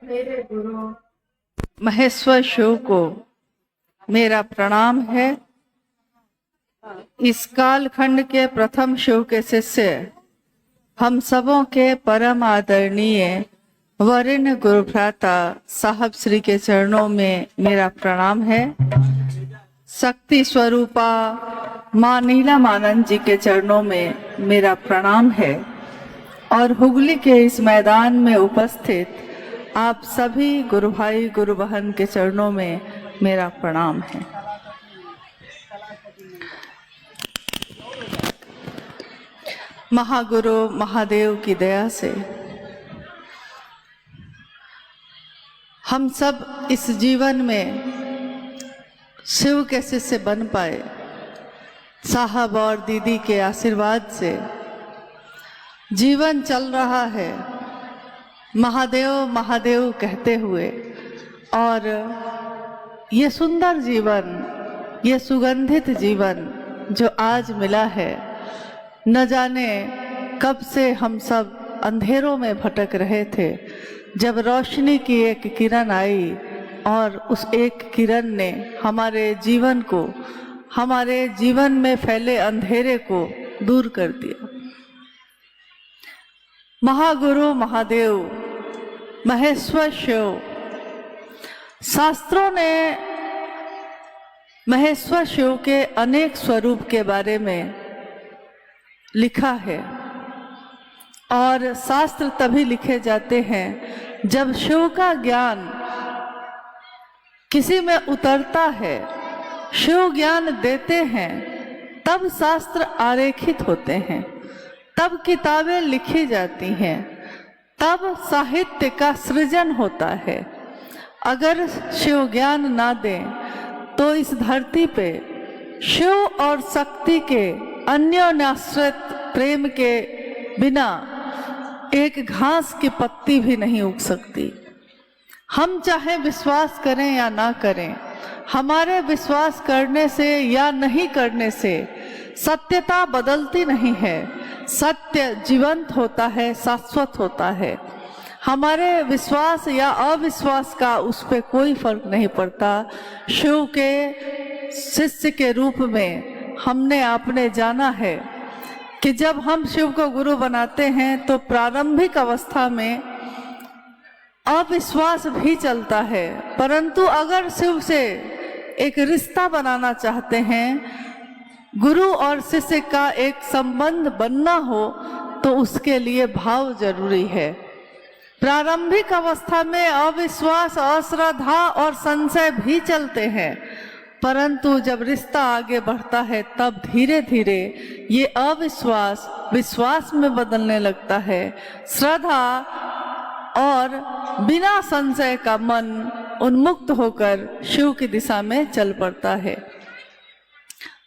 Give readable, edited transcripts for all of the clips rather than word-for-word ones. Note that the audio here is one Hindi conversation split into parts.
मेरे गुरु महेश्वर शिव को मेरा प्रणाम है। इस कालखंड के प्रथम शिव के शिष्य हम सबों के परम आदरणीय वरिष्ठ गुरु भ्राता साहब श्री के चरणों में मेरा प्रणाम है। शक्ति स्वरूपा माँ नीलमानंद जी के चरणों में मेरा प्रणाम है और हुगली के इस मैदान में उपस्थित आप सभी गुरु भाई गुरु बहन के चरणों में मेरा प्रणाम है। महागुरु महादेव की दया से हम सब इस जीवन में शिव के शिष्य बन पाए। साहब और दीदी के आशीर्वाद से जीवन चल रहा है महादेव महादेव कहते हुए, और ये सुंदर जीवन, ये सुगंधित जीवन जो आज मिला है, न जाने कब से हम सब अंधेरों में भटक रहे थे। जब रोशनी की एक किरण आई और उस एक किरण ने हमारे जीवन को, हमारे जीवन में फैले अंधेरे को दूर कर दिया। महागुरु महादेव महेश्वर शिव, शास्त्रों ने महेश्वर शिव के अनेक स्वरूप के बारे में लिखा है, और शास्त्र तभी लिखे जाते हैं जब शिव का ज्ञान किसी में उतरता है, शिव ज्ञान देते हैं, तब शास्त्र आरेखित होते हैं, तब किताबें लिखी जाती हैं, तब साहित्य का सृजन होता है। अगर शिव ज्ञान ना दें तो इस धरती पे शिव और शक्ति के अन्योन्याश्रित प्रेम के बिना एक घास की पत्ती भी नहीं उग सकती। हम चाहे विश्वास करें या ना करें, हमारे विश्वास करने से या नहीं करने से सत्यता बदलती नहीं है। सत्य जीवंत होता है, शाश्वत होता है। हमारे विश्वास या अविश्वास का उस पर कोई फर्क नहीं पड़ता। शिव के शिष्य के रूप में हमने आपने जाना है कि जब हम शिव को गुरु बनाते हैं तो प्रारंभिक अवस्था में अविश्वास भी चलता है, परंतु अगर शिव से एक रिश्ता बनाना चाहते हैं, गुरु और शिष्य का एक संबंध बनना हो, तो उसके लिए भाव जरूरी है। प्रारंभिक अवस्था में अविश्वास, अश्रद्धा और संशय भी चलते हैं, परंतु जब रिश्ता आगे बढ़ता है तब धीरे धीरे ये अविश्वास विश्वास में बदलने लगता है। श्रद्धा और बिना संशय का मन उन्मुक्त होकर शिव की दिशा में चल पड़ता है।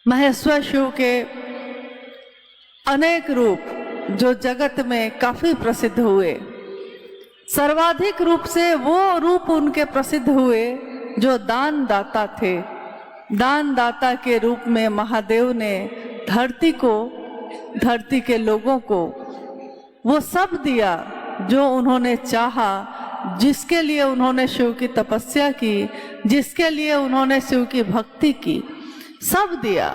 महेश्वर शिव के अनेक रूप जो जगत में काफी प्रसिद्ध हुए, सर्वाधिक रूप से वो रूप उनके प्रसिद्ध हुए जो दान दाता थे। दान दाता के रूप में महादेव ने धरती को, धरती के लोगों को वो सब दिया जो उन्होंने चाहा, जिसके लिए उन्होंने शिव की तपस्या की, जिसके लिए उन्होंने शिव की भक्ति की, सब दिया।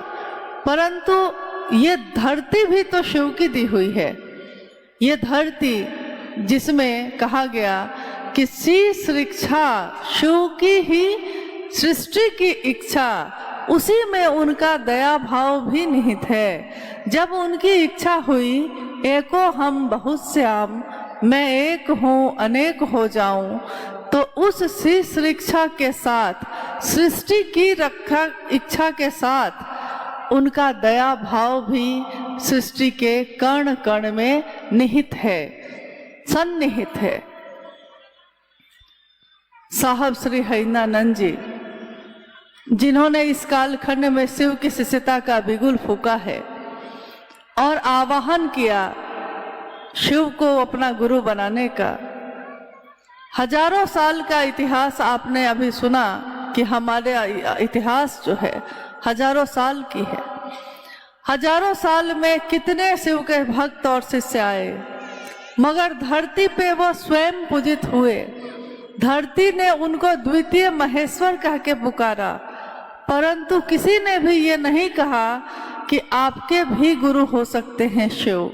परंतु ये धरती भी तो शिव की दी हुई है। ये धरती जिसमें कहा गया कि शीश इच्छा शिव की ही सृष्टि की इच्छा, उसी में उनका दया भाव भी निहित है। जब उनकी इच्छा हुई एको हम बहुत श्याम, मैं एक हूँ अनेक हो जाऊं, तो उस शीश इच्छा के साथ, सृष्टि की रक्षा इच्छा के साथ उनका दया भाव भी सृष्टि के कण कण में निहित है, सन्निहित है। साहब श्री हरिनानंद जी, जिन्होंने इस कालखंड में शिव की शिष्यता का बिगुल फूका है और आवाहन किया शिव को अपना गुरु बनाने का। हजारों साल का इतिहास आपने अभी सुना कि हमारे इतिहास जो है हजारों साल की है। हजारों साल में कितने शिव के भक्त और शिष्य आए, मगर धरती पे वो स्वयं पूजित हुए। धरती ने उनको द्वितीय महेश्वर कह के पुकारा, परंतु किसी ने भी ये नहीं कहा कि आपके भी गुरु हो सकते हैं शिव।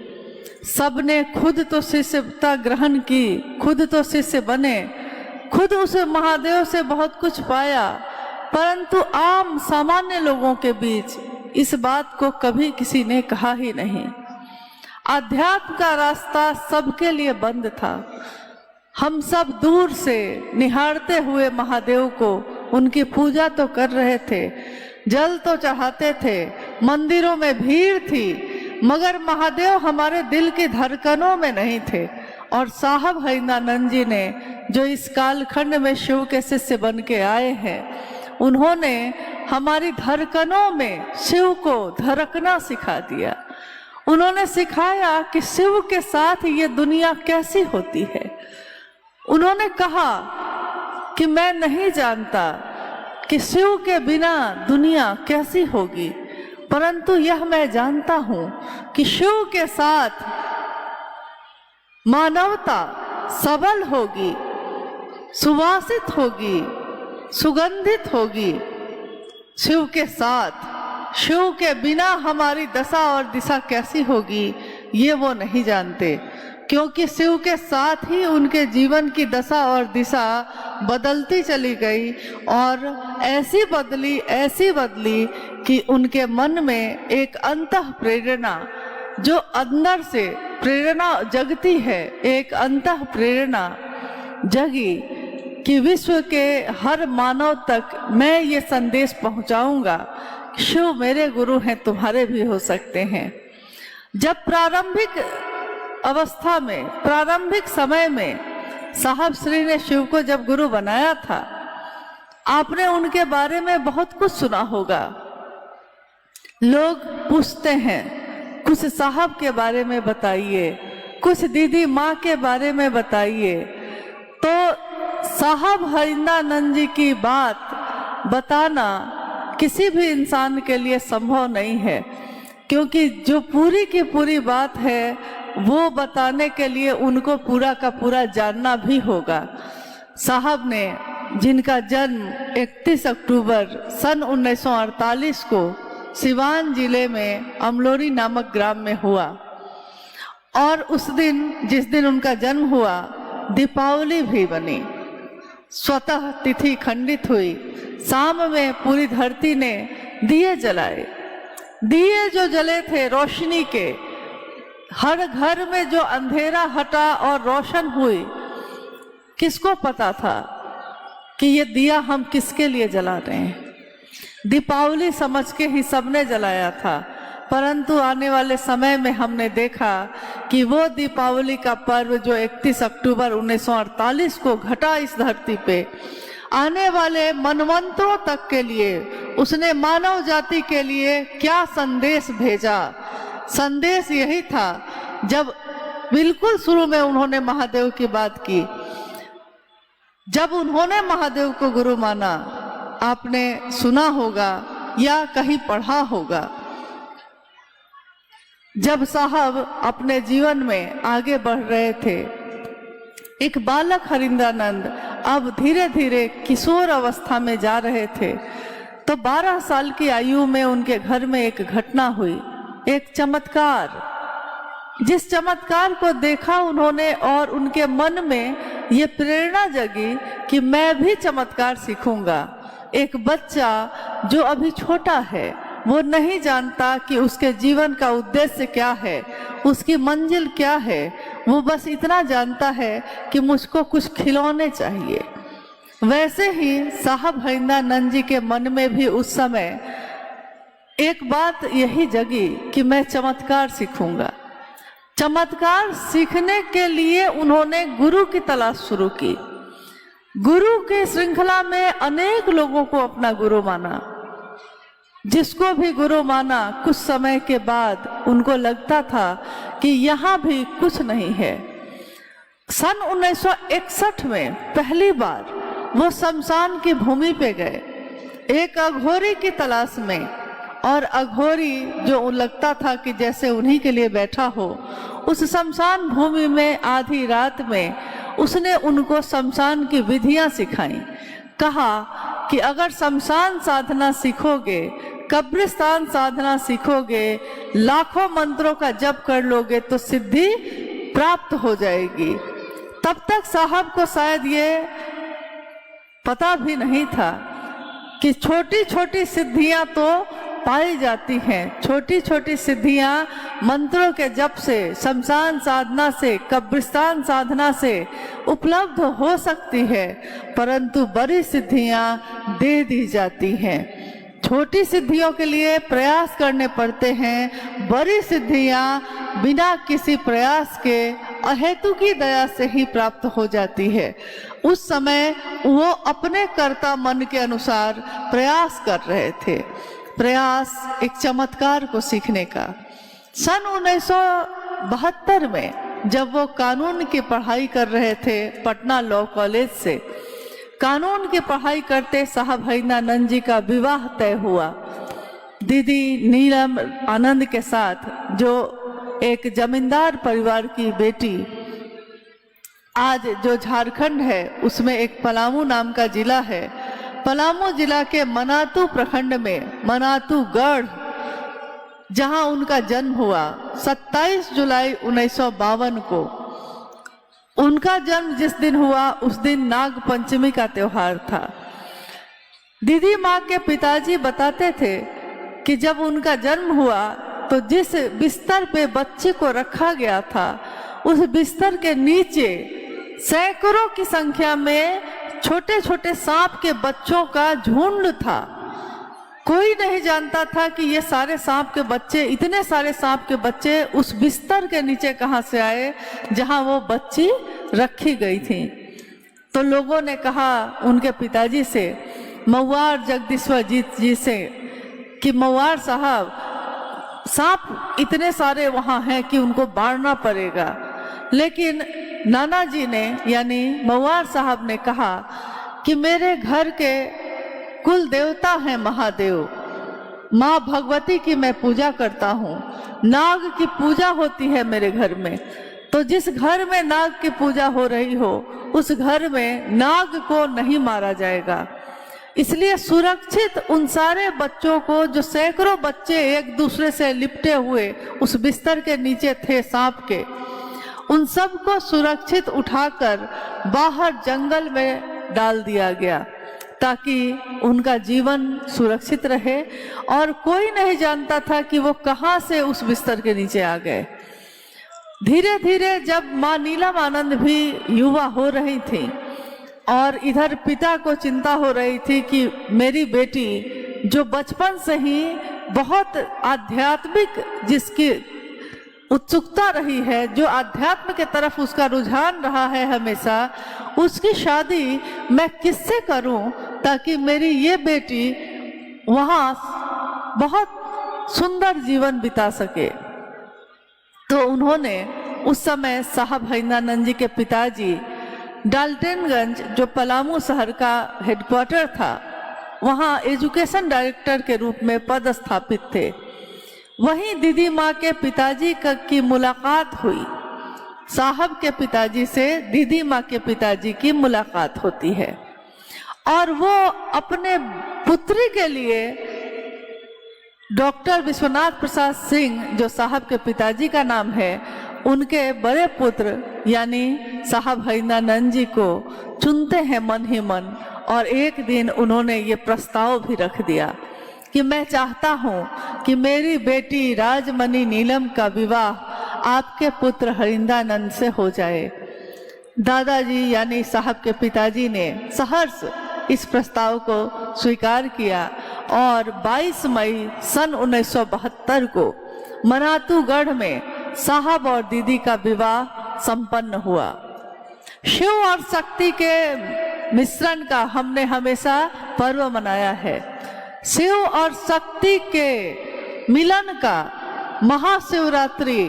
सबने खुद तो शिष्यता ग्रहण की, खुद तो शिष्य बने, खुद उस महादेव से बहुत कुछ पाया, परंतु आम सामान्य लोगों के बीच इस बात को कभी किसी ने कहा ही नहीं। अध्यात्म का रास्ता सबके लिए बंद था। हम सब दूर से निहारते हुए महादेव को उनकी पूजा तो कर रहे थे, जल तो चढ़ाते थे, मंदिरों में भीड़ थी, मगर महादेव हमारे दिल की धड़कनों में नहीं थे। और साहब हरिंदानंद जी ने जो इस कालखंड में शिव के शिष्य बन के आए हैं, उन्होंने हमारी धड़कनों में शिव को धड़कना सिखा दिया। उन्होंने सिखाया कि शिव के साथ ये दुनिया कैसी होती है। उन्होंने कहा कि मैं नहीं जानता कि शिव के बिना दुनिया कैसी होगी, परंतु यह मैं जानता हूँ कि शिव के साथ मानवता सबल होगी, सुवासित होगी, सुगंधित होगी। शिव के साथ, शिव के बिना हमारी दशा और दिशा कैसी होगी ये वो नहीं जानते, क्योंकि शिव के साथ ही उनके जीवन की दशा और दिशा बदलती चली गई और ऐसी बदली कि उनके मन में एक अंतः प्रेरणा, जो अंदर से प्रेरणा जगती है, एक अंतः प्रेरणा जगी कि विश्व के हर मानव तक मैं ये संदेश पहुंचाऊंगा, शिव मेरे गुरु हैं, तुम्हारे भी हो सकते हैं। जब प्रारंभिक अवस्था में, प्रारंभिक समय में साहब श्री ने शिव को जब गुरु बनाया था, आपने उनके बारे में बहुत कुछ सुना होगा। लोग पूछते हैं कुछ साहब के बारे में बताइए, कुछ दीदी माँ के बारे में बताइए। तो साहब हरिंदानंद जी की बात बताना किसी भी इंसान के लिए संभव नहीं है, क्योंकि जो पूरी की पूरी बात है वो बताने के लिए उनको पूरा का पूरा जानना भी होगा। साहब ने, जिनका जन्म 31 अक्टूबर सन 1948 को सिवान जिले में अमलोरी नामक ग्राम में हुआ, और उस दिन, जिस दिन उनका जन्म हुआ, दीपावली भी बनी। स्वतः तिथि खंडित हुई। शाम में पूरी धरती ने दिए जलाए। दिए जो जले थे रोशनी के, हर घर में जो अंधेरा हटा और रोशन हुई, किसको पता था कि ये दिया हम किसके लिए जला रहे हैं? दीपावली समझ के ही सबने जलाया था, परंतु आने वाले समय में हमने देखा कि वो दीपावली का पर्व जो 31 अक्टूबर 1948 को घटा इस धरती पे, आने वाले मनवंतरों तक के लिए उसने मानव जाति के लिए क्या संदेश भेजा। संदेश यही था, जब बिल्कुल शुरू में उन्होंने महादेव की बात की, जब उन्होंने महादेव को गुरु माना, आपने सुना होगा या कहीं पढ़ा होगा, जब साहब अपने जीवन में आगे बढ़ रहे थे, एक बालक हरिंदानंद अब धीरे धीरे किशोर अवस्था में जा रहे थे, तो 12 साल की आयु में उनके घर में एक घटना हुई, एक चमत्कार। जिस चमत्कार को देखा उन्होंने और उनके मन में ये प्रेरणा जगी कि मैं भी चमत्कार सीखूंगा। एक बच्चा जो अभी छोटा है, वो नहीं जानता कि उसके जीवन का उद्देश्य क्या है, उसकी मंजिल क्या है, वो बस इतना जानता है कि मुझको कुछ खिलौने चाहिए। वैसे ही साहब हरिंदानंद जी के मन में भी उस समय एक बात यही जगी कि मैं चमत्कार सीखूंगा। चमत्कार सीखने के लिए उन्होंने गुरु की तलाश शुरू की। गुरु की श्रृंखला में अनेक लोगों को अपना गुरु माना। जिसको भी गुरु माना, कुछ समय के बाद उनको लगता था कि यहाँ भी कुछ नहीं है। सन 1961 में पहली बार वो शमशान की भूमि पे गए, एक अघोरी की तलाश में, और अघोरी जो लगता था कि जैसे उन्हीं के लिए बैठा हो, उस शमशान भूमि में आधी रात में उसने उनको शमशान की विधियां सिखाई। कहा कि अगर शमशान साधना सीखोगे, कब्रिस्तान साधना सीखोगे, लाखों मंत्रों का जप कर लोगे तो सिद्धि प्राप्त हो जाएगी। तब तक साहब को शायद ये पता भी नहीं था कि छोटी छोटी सिद्धियां तो पाई जाती हैं, छोटी छोटी सिद्धियां मंत्रों के जप से, शमशान साधना से, कब्रिस्तान साधना से उपलब्ध हो सकती है, परंतु बड़ी सिद्धियां दे दी जाती हैं। छोटी सिद्धियों के लिए प्रयास करने पड़ते हैं, बड़ी सिद्धियां बिना किसी प्रयास के अहेतु की दया से ही प्राप्त हो जाती है। उस समय वो अपने कर्ता मन के अनुसार प्रयास कर रहे थे, प्रयास एक चमत्कार को सीखने का। सन 1972 में जब वो कानून की पढ़ाई कर रहे थे पटना लॉ कॉलेज से, कानून की पढ़ाई करते साहब हरिनानंद जी का विवाह तय हुआ दीदी नीलम आनंद के साथ, जो एक जमींदार परिवार की बेटी। आज जो झारखंड है उसमें एक पलामू नाम का जिला है, पलामू जिला के मनातू प्रखंड में मनातूगढ़, जहां उनका जन्म हुआ 27 जुलाई 1952 को। उनका जन्म जिस दिन हुआ उस दिन नाग पंचमी का त्योहार था। दीदी माँ के पिताजी बताते थे कि जब उनका जन्म हुआ तो जिस बिस्तर पे बच्चे को रखा गया था उस बिस्तर के नीचे सैकड़ों की संख्या में छोटे छोटे सांप के बच्चों का झुंड था। कोई नहीं जानता था कि ये सारे सांप के बच्चे, इतने सारे सांप के बच्चे उस बिस्तर के नीचे कहाँ से आए जहाँ वो बच्ची रखी गई थी। तो लोगों ने कहा उनके पिताजी से, मवार जगदीश्वर जी से, कि मवार साहब सांप इतने सारे वहाँ हैं कि उनको मारना पड़ेगा। लेकिन नाना जी ने यानी मवार साहब ने कहा कि मेरे घर के कुल देवता हैं महादेव, माँ भगवती की मैं पूजा करता हूँ, नाग की पूजा होती है मेरे घर में, तो जिस घर में नाग की पूजा हो रही हो उस घर में नाग को नहीं मारा जाएगा। इसलिए सुरक्षित उन सारे बच्चों को, जो सैकड़ों बच्चे एक दूसरे से लिपटे हुए उस बिस्तर के नीचे थे सांप के, उन सबको सुरक्षित उठाकर बाहर जंगल में डाल दिया गया ताकि उनका जीवन सुरक्षित रहे। और कोई नहीं जानता था कि वो कहाँ से उस बिस्तर के नीचे आ गए। धीरे धीरे जब माँ नीलम आनंद भी युवा हो रही थी और इधर पिता को चिंता हो रही थी कि मेरी बेटी जो बचपन से ही बहुत आध्यात्मिक, जिसकी उत्सुकता रही है, जो आध्यात्म के तरफ उसका रुझान रहा है हमेशा, उसकी शादी मैं किससे करूं ताकि मेरी ये बेटी वहाँ बहुत सुंदर जीवन बिता सके। तो उन्होंने उस समय साहब हरिनानंद जी के पिताजी डाल्टनगंज, जो पलामू शहर का हेडक्वार्टर था, वहाँ एजुकेशन डायरेक्टर के रूप में पदस्थापित थे। वहीं दीदी माँ के पिताजी की मुलाकात हुई, साहब के पिताजी से दीदी माँ के पिताजी की मुलाकात होती है और वो अपने पुत्री के लिए डॉक्टर विश्वनाथ प्रसाद सिंह, जो साहब के पिताजी का नाम है, उनके बड़े पुत्र यानी साहब हरिनानंद जी को चुनते हैं मन ही मन। और एक दिन उन्होंने ये प्रस्ताव भी रख दिया कि मैं चाहता हूँ कि मेरी बेटी राजमणि नीलम का विवाह आपके पुत्र हरिनानंद से हो जाए। दादाजी यानी साहब के पिताजी ने सहर्ष इस प्रस्ताव को स्वीकार किया और 22 मई सन 1972 को मनातूगढ़ में साहब और दीदी का विवाह संपन्न हुआ। शिव और शक्ति के मिश्रण का हमने हमेशा पर्व मनाया है। शिव और शक्ति के मिलन का महाशिवरात्रि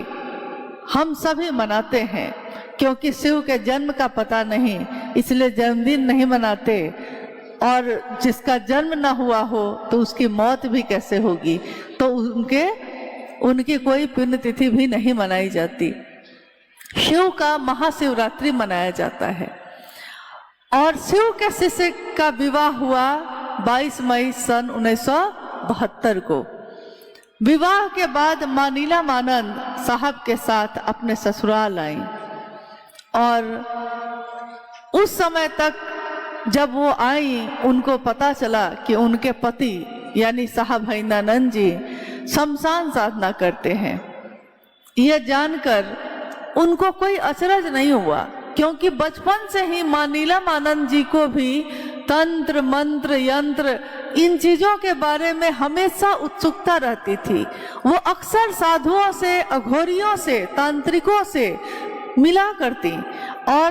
हम सभी मनाते हैं, क्योंकि शिव के जन्म का पता नहीं, इसलिए जन्मदिन नहीं मनाते। और जिसका जन्म ना हुआ हो तो उसकी मौत भी कैसे होगी, तो उनकी कोई पुण्यतिथि भी नहीं मनाई जाती। शिव का महाशिवरात्रि मनाया जाता है। और शिव के शिष्य का विवाह हुआ 22 मई सन 1972 को। विवाह के बाद मां नीलमानंद साहब के साथ अपने ससुराल आई और उस समय तक जब वो आई उनको पता चला कि उनके पति यानी साहब भाईंदानंद जी शमशान साधना करते हैं। यह जानकर उनको कोई अचरज नहीं हुआ, क्योंकि बचपन से ही मां नीलमानंद जी को भी तंत्र मंत्र यंत्र इन चीजों के बारे में हमेशा उत्सुकता रहती थी। वो अक्सर साधुओं से, अघोरियों से, तांत्रिकों से मिला करती और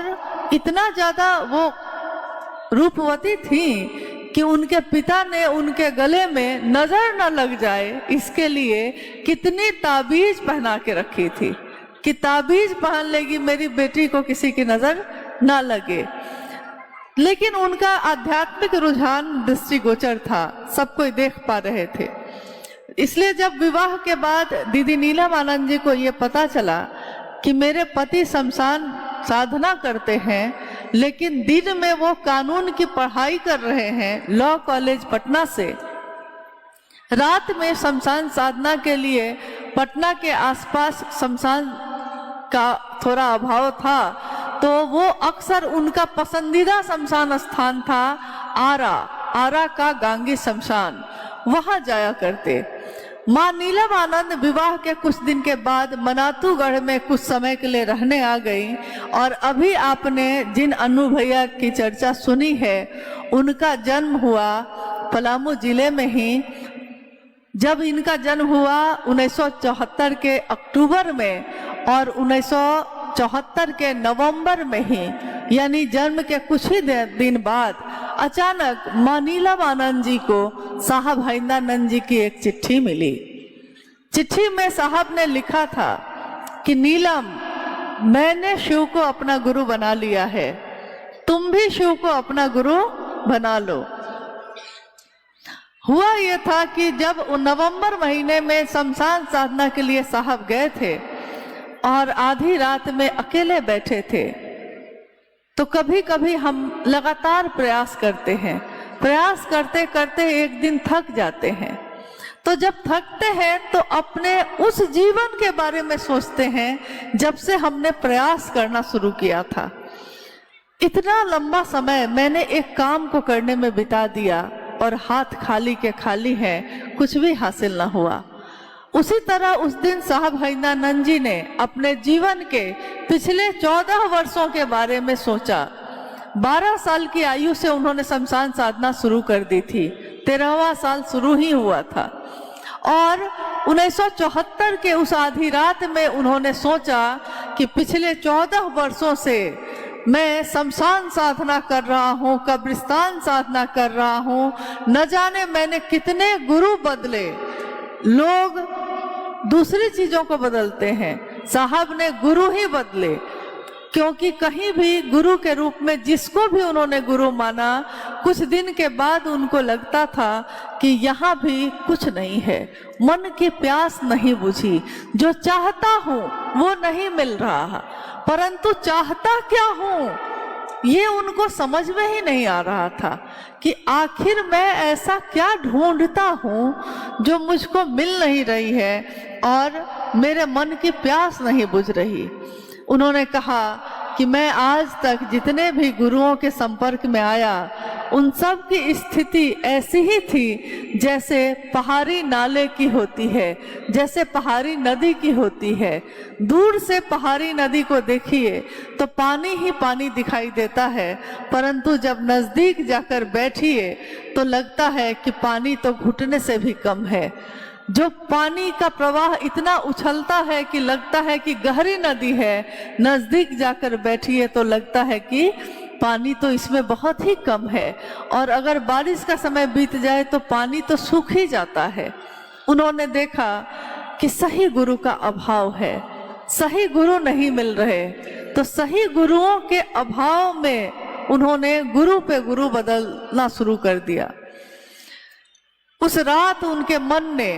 इतना ज्यादा वो रूपवती थी कि उनके पिता ने उनके गले में नजर न लग जाए इसके लिए कितनी ताबीज पहना के रखी थी कि ताबीज पहन लेगी मेरी बेटी को किसी की नजर ना लगे। लेकिन उनका आध्यात्मिक रुझान दृष्टिगोचर था, सब कोई देख पा रहे थे। इसलिए जब विवाह के बाद दीदी नीलमानंद जी को ये पता चला कि मेरे पति शमशान साधना करते हैं, लेकिन दिन में वो कानून की पढ़ाई कर रहे हैं लॉ कॉलेज पटना से, रात में शमशान साधना के लिए पटना के आसपास शमशान का थोड़ा अभाव था, तो वो अक्सर उनका पसंदीदा शमशान स्थान था आरा का गांगी शमशान, वहां जाया करते। मां नीलमानंद विवाह के कुछ दिन के बाद मनातूगढ़ में कुछ समय के लिए रहने आ गई और अभी आपने जिन अनु भैया की चर्चा सुनी है उनका जन्म हुआ पलामू जिले में ही। जब इनका जन्म हुआ 1974 के अक्टूबर में और 1974 के नवंबर में ही, यानी जन्म के कुछ ही दिन बाद अचानक मां नीलमानंद जी को साहब भाईंदानंद जी की एक चिट्ठी मिली। चिट्ठी में साहब ने लिखा था कि नीलम, मैंने शिव को अपना गुरु बना लिया है, तुम भी शिव को अपना गुरु बना लो। हुआ यह था कि जब नवंबर महीने में शमशान साधना के लिए साहब गए थे और आधी रात में अकेले बैठे थे, तो कभी कभी हम लगातार प्रयास करते हैं, प्रयास करते करते एक दिन थक जाते हैं। तो जब थकते हैं तो अपने उस जीवन के बारे में सोचते हैं जब से हमने प्रयास करना शुरू किया था। इतना लंबा समय मैंने एक काम को करने में बिता दिया और हाथ खाली के खाली है, कुछ भी हासिल न हुआ। उसी तरह उस दिन साहब भाईंदानंद जी ने अपने जीवन के पिछले 14 वर्षों के बारे में सोचा। 12 साल की आयु से उन्होंने शमशान साधना शुरू कर दी थी, 13वां साल शुरू ही हुआ था और 1974 के उस आधी रात में उन्होंने सोचा कि पिछले 14 वर्षों से मैं शमशान साधना कर रहा हूँ, कब्रिस्तान साधना कर रहा हूँ, न जाने मैंने कितने गुरु बदले। लोग दूसरी चीजों को बदलते हैं, साहब ने गुरु ही बदले, क्योंकि कहीं भी गुरु के रूप में जिसको भी उन्होंने गुरु माना, कुछ दिन के बाद उनको लगता था कि यहाँ भी कुछ नहीं है, मन की प्यास नहीं बुझी, जो चाहता हूँ वो नहीं मिल रहा, परंतु चाहता क्या हूँ ये उनको समझ में ही नहीं आ रहा था कि आखिर मैं ऐसा क्या ढूंढता हूँ जो मुझको मिल नहीं रही है और मेरे मन की प्यास नहीं बुझ रही। उन्होंने कहा कि मैं आज तक जितने भी गुरुओं के संपर्क में आया उन सब की स्थिति ऐसी ही थी जैसे पहाड़ी नाले की होती है, जैसे पहाड़ी नदी की होती है। दूर से पहाड़ी नदी को देखिए तो पानी ही पानी दिखाई देता है, परंतु जब नजदीक जाकर बैठिए तो लगता है कि पानी तो घुटने से भी कम है। जो पानी का प्रवाह इतना उछलता है कि लगता है कि गहरी नदी है, नजदीक जाकर बैठिए तो लगता है कि पानी तो इसमें बहुत ही कम है, और अगर बारिश का समय बीत जाए तो पानी तो सूख ही जाता है। उन्होंने देखा कि सही गुरु का अभाव है, सही गुरु नहीं मिल रहे, तो सही गुरुओं के अभाव में उन्होंने गुरु पे गुरु बदलना शुरू कर दिया। उस रात उनके मन ने,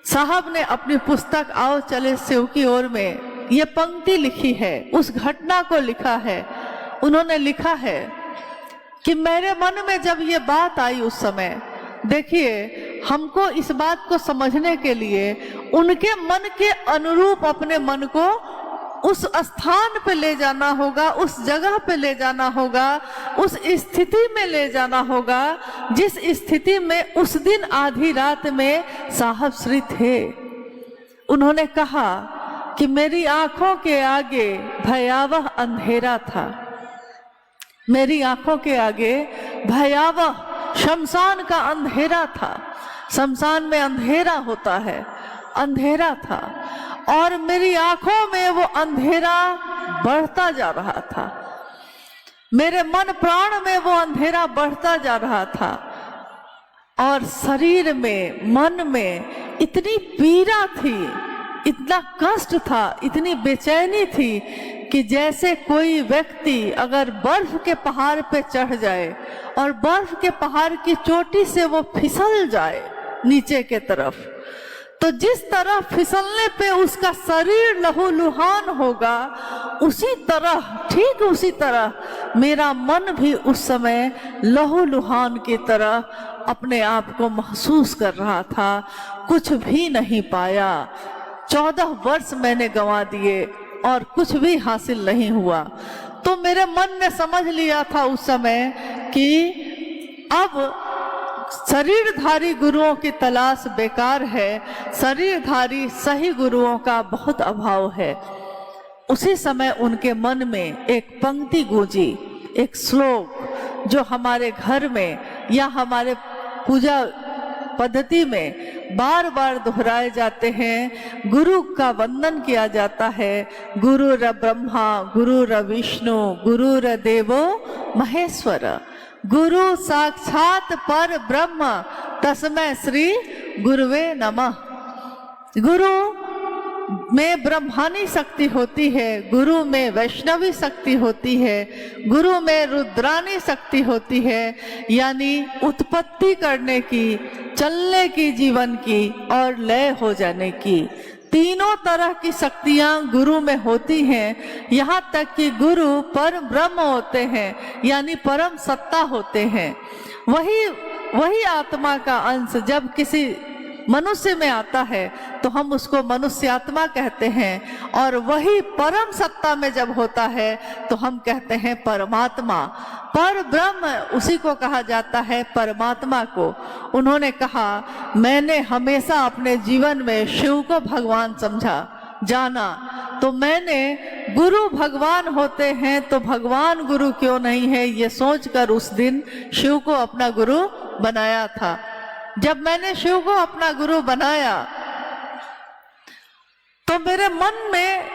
साहब ने अपनी पुस्तक आओ चले शिव की ओर में ये पंक्ति लिखी है, उस घटना को लिखा है। उन्होंने लिखा है कि मेरे मन में जब ये बात आई उस समय, देखिए हमको इस बात को समझने के लिए उनके मन के अनुरूप अपने मन को उस स्थान पे ले जाना होगा, उस जगह पे ले जाना होगा, उस स्थिति में ले जाना होगा जिस स्थिति में उस दिन आधी रात में साहब श्री थे। उन्होंने कहा कि मेरी आंखों के आगे भयावह अंधेरा था, मेरी आंखों के आगे भयावह शमशान का अंधेरा था। शमशान में अंधेरा होता है, अंधेरा था और मेरी आंखों में वो अंधेरा बढ़ता जा रहा था, मेरे मन प्राण में वो अंधेरा बढ़ता जा रहा था और शरीर में, मन में इतनी पीड़ा थी, इतना कष्ट था, इतनी बेचैनी थी कि जैसे कोई व्यक्ति अगर बर्फ के पहाड़ पे चढ़ जाए और बर्फ के पहाड़ की चोटी से वो फिसल जाए नीचे के तरफ, तो जिस तरह फिसलने पे उसका शरीर लहूलुहान होगा, उसी तरह, ठीक उसी तरह मेरा मन भी उस समय लहूलुहान की तरह अपने आप को महसूस कर रहा था। कुछ भी नहीं पाया, 14 वर्ष मैंने गंवा दिए और कुछ भी हासिल नहीं हुआ। तो मेरे मन ने समझ लिया था उस समय कि अब शरीरधारी गुरुओं की तलाश बेकार है, शरीरधारी सही गुरुओं का बहुत अभाव है। उसी समय उनके मन में एक पंक्ति गूंजी, एक श्लोक जो हमारे घर में या हमारे पूजा पद्धति में बार बार दोहराए जाते हैं। गुरु का वंदन किया जाता है, गुरुर ब्रह्मा गुरुर विष्णु गुरुर देवो महेश्वर, गुरु साक्षात पर ब्रह्म तस्मै श्री गुरुवे नमः। गुरु में ब्रह्मानी शक्ति होती है, गुरु में वैष्णवी शक्ति होती है, गुरु में रुद्रानी शक्ति होती है, यानी उत्पत्ति करने की, चलने की जीवन की और लय हो जाने की। तीनों तरह की शक्तियां गुरु में होती हैं। यहाँ तक कि गुरु परम ब्रह्म होते हैं, यानी परम सत्ता होते हैं। वही आत्मा का अंश जब किसी मनुष्य में आता है तो हम उसको मनुष्यात्मा कहते हैं, और वही परम सत्ता में जब होता है तो हम कहते हैं परमात्मा। पर ब्रह्म उसी को कहा जाता है, परमात्मा को। उन्होंने कहा, मैंने हमेशा अपने जीवन में शिव को भगवान समझा, जाना, तो मैंने गुरु भगवान होते हैं तो भगवान गुरु क्यों नहीं है, ये सोचकर उस दिन शिव को अपना गुरु बनाया था। जब मैंने शिव को अपना गुरु बनाया तो मेरे मन में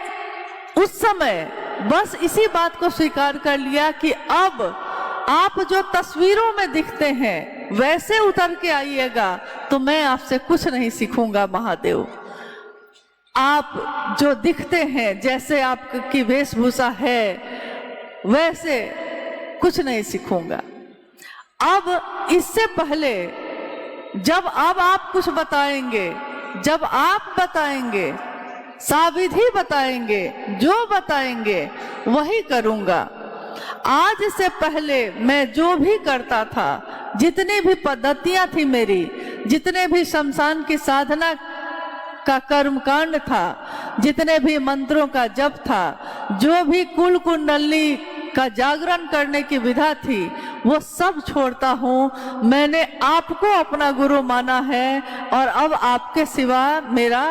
उस समय बस इसी बात को स्वीकार कर लिया कि अब आप जो तस्वीरों में दिखते हैं वैसे उतर के आइएगा तो मैं आपसे कुछ नहीं सीखूंगा महादेव। आप जो दिखते हैं, जैसे आपकी वेशभूषा है, वैसे कुछ नहीं सीखूंगा। अब इससे पहले जब अब आप कुछ बताएंगे, जब आप बताएंगे, साविधि बताएंगे, जो बताएंगे वही करूंगा। आज से पहले मैं जो भी करता था, जितनी भी पद्धतियां थी मेरी, जितने भी शमशान की साधना का कर्मकांड था, जितने भी मंत्रों का जप था, जो भी कुल कुंडली का जागरण करने की विधा थी, वो सब छोड़ता हूँ। मैंने आपको अपना गुरु माना है और अब आपके सिवा मेरा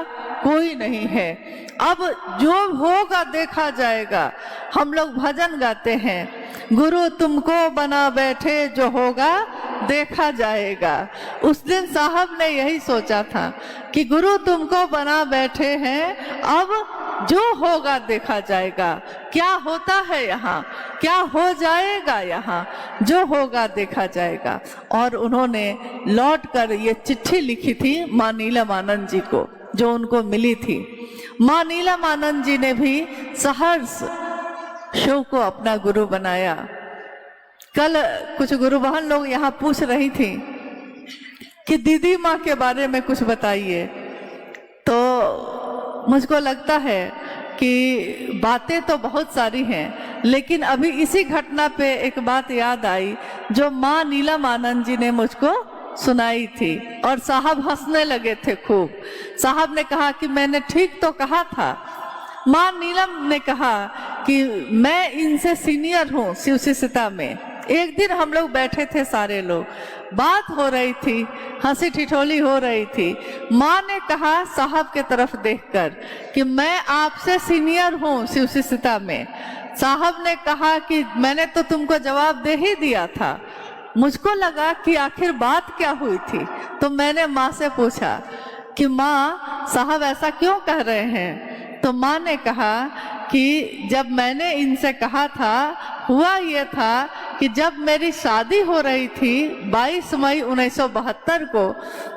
कोई नहीं है। अब जो होगा देखा जाएगा। हम लोग भजन गाते हैं, गुरु तुमको बना बैठे, जो होगा देखा जाएगा। उस दिन साहब ने यही सोचा था कि गुरु तुमको बना बैठे हैं, अब जो होगा देखा जाएगा। क्या होता है यहाँ, क्या हो जाएगा यहाँ, जो होगा देखा जाएगा। और उन्होंने लौट कर ये चिट्ठी लिखी थी माँ नीलम जी को, जो उनको मिली थी। माँ नीलम आनंद जी ने भी सहर्ष शिव को अपना गुरु बनाया। कल कुछ गुरु बहन लोग यहाँ पूछ रही थी कि दीदी माँ के बारे में कुछ बताइए, तो मुझको लगता है कि बातें तो बहुत सारी हैं, लेकिन अभी इसी घटना पे एक बात याद आई जो माँ नीलम आनंद जी ने मुझको सुनाई थी, और साहब हंसने लगे थे खूब। साहब ने कहा कि मैंने ठीक तो कहा था। माँ नीलम ने कहा कि मैं इनसे सीनियर हूँ शिव शिष्यता में। एक दिन हम लोग बैठे थे, सारे लोग, बात हो रही थी, हंसी ठिठोली हो रही थी। माँ ने कहा साहब के तरफ देखकर कि मैं आपसे सीनियर हूँ शिव शिष्यता में। साहब ने कहा कि मैंने तो तुमको जवाब दे ही दिया था। मुझको लगा कि आखिर बात क्या हुई थी, तो मैंने माँ से पूछा कि माँ, साहब ऐसा क्यों कह रहे हैं? तो माँ ने कहा कि जब मैंने इनसे कहा था, हुआ ये था कि जब मेरी शादी हो रही थी 22 मई 1972 को,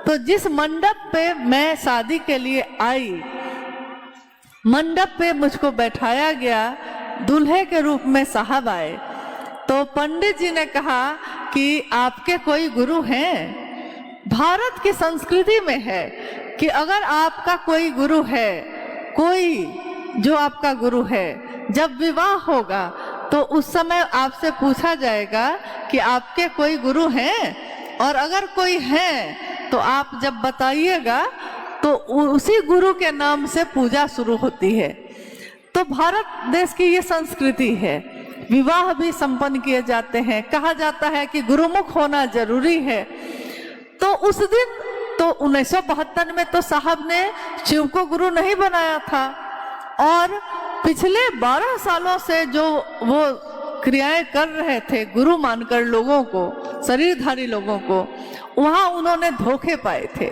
तो जिस मंडप पे मैं शादी के लिए आई, मंडप पे मुझको बैठाया गया, दूल्हे के रूप में साहब आए। तो पंडित जी ने कहा कि आपके कोई गुरु हैं? भारत की संस्कृति में है कि अगर आपका कोई गुरु है, कोई जो आपका गुरु है, जब विवाह होगा तो उस समय आपसे पूछा जाएगा कि आपके कोई गुरु हैं, और अगर कोई है तो आप जब बताइएगा तो उसी गुरु के नाम से पूजा शुरू होती है। तो भारत देश की ये संस्कृति है। विवाह भी संपन्न किए जाते हैं, कहा जाता है कि गुरुमुख होना जरूरी है। तो उस दिन तो 1972 में तो साहब ने शिव को गुरु नहीं बनाया था, और पिछले 12 सालों से जो वो क्रियाएं कर रहे थे गुरु मानकर लोगों को, शरीरधारी लोगों को, वहां उन्होंने धोखे पाए थे,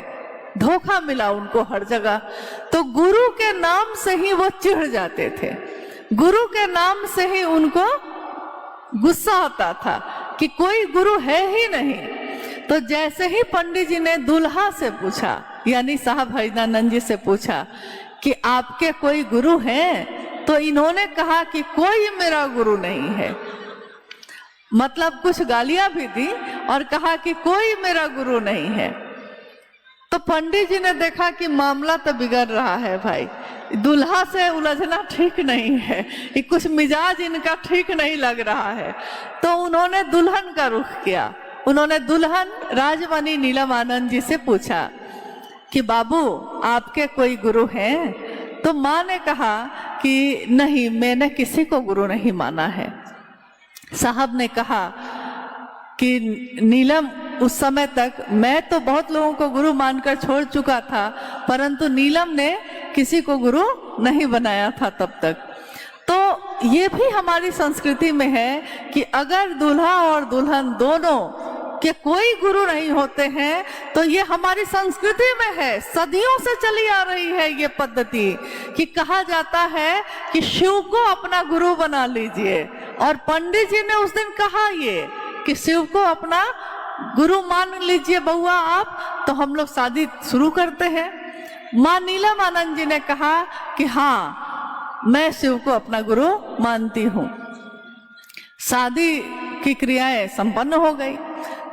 धोखा मिला उनको हर जगह। तो गुरु के नाम से ही वो चिढ़ जाते थे, गुरु के नाम से ही उनको गुस्सा आता था कि कोई गुरु है ही नहीं। तो जैसे ही पंडित जी ने दूल्हा से पूछा, यानी साहब हरिदानंद जी से पूछा कि आपके कोई गुरु हैं, तो इन्होंने कहा कि कोई मेरा गुरु नहीं है। मतलब कुछ गालियां भी दी और कहा कि कोई मेरा गुरु नहीं है। तो पंडित जी ने देखा कि मामला तो बिगड़ रहा है भाई, दूल्हा से उलझना ठीक नहीं है, कि कुछ मिजाज इनका ठीक नहीं लग रहा है। तो उन्होंने दुल्हन का रुख किया। उन्होंने दुल्हन राजमणि नीलम आनंद जी से पूछा कि बाबू आपके कोई गुरु हैं? तो माँ ने कहा कि नहीं, मैंने किसी को गुरु नहीं माना है। साहब ने कहा कि नीलम, उस समय तक मैं तो बहुत लोगों को गुरु मानकर छोड़ चुका था, परंतु नीलम ने किसी को गुरु नहीं बनाया था तब तक। तो ये भी हमारी संस्कृति में है कि अगर दूल्हा और दुल्हन दोनों के कोई गुरु नहीं होते हैं, तो ये हमारी संस्कृति में है, सदियों से चली आ रही है ये पद्धति, कि कहा जाता है कि शिव को अपना गुरु बना लीजिए। और पंडित जी ने उस दिन कहा ये कि शिव को अपना गुरु मान लीजिए बउआ आप, तो हम लोग शादी शुरू करते हैं। माँ नीलम आनंद जी ने कहा कि हाँ, मैं शिव को अपना गुरु मानती हूँ। शादी की क्रियाएं संपन्न हो गई।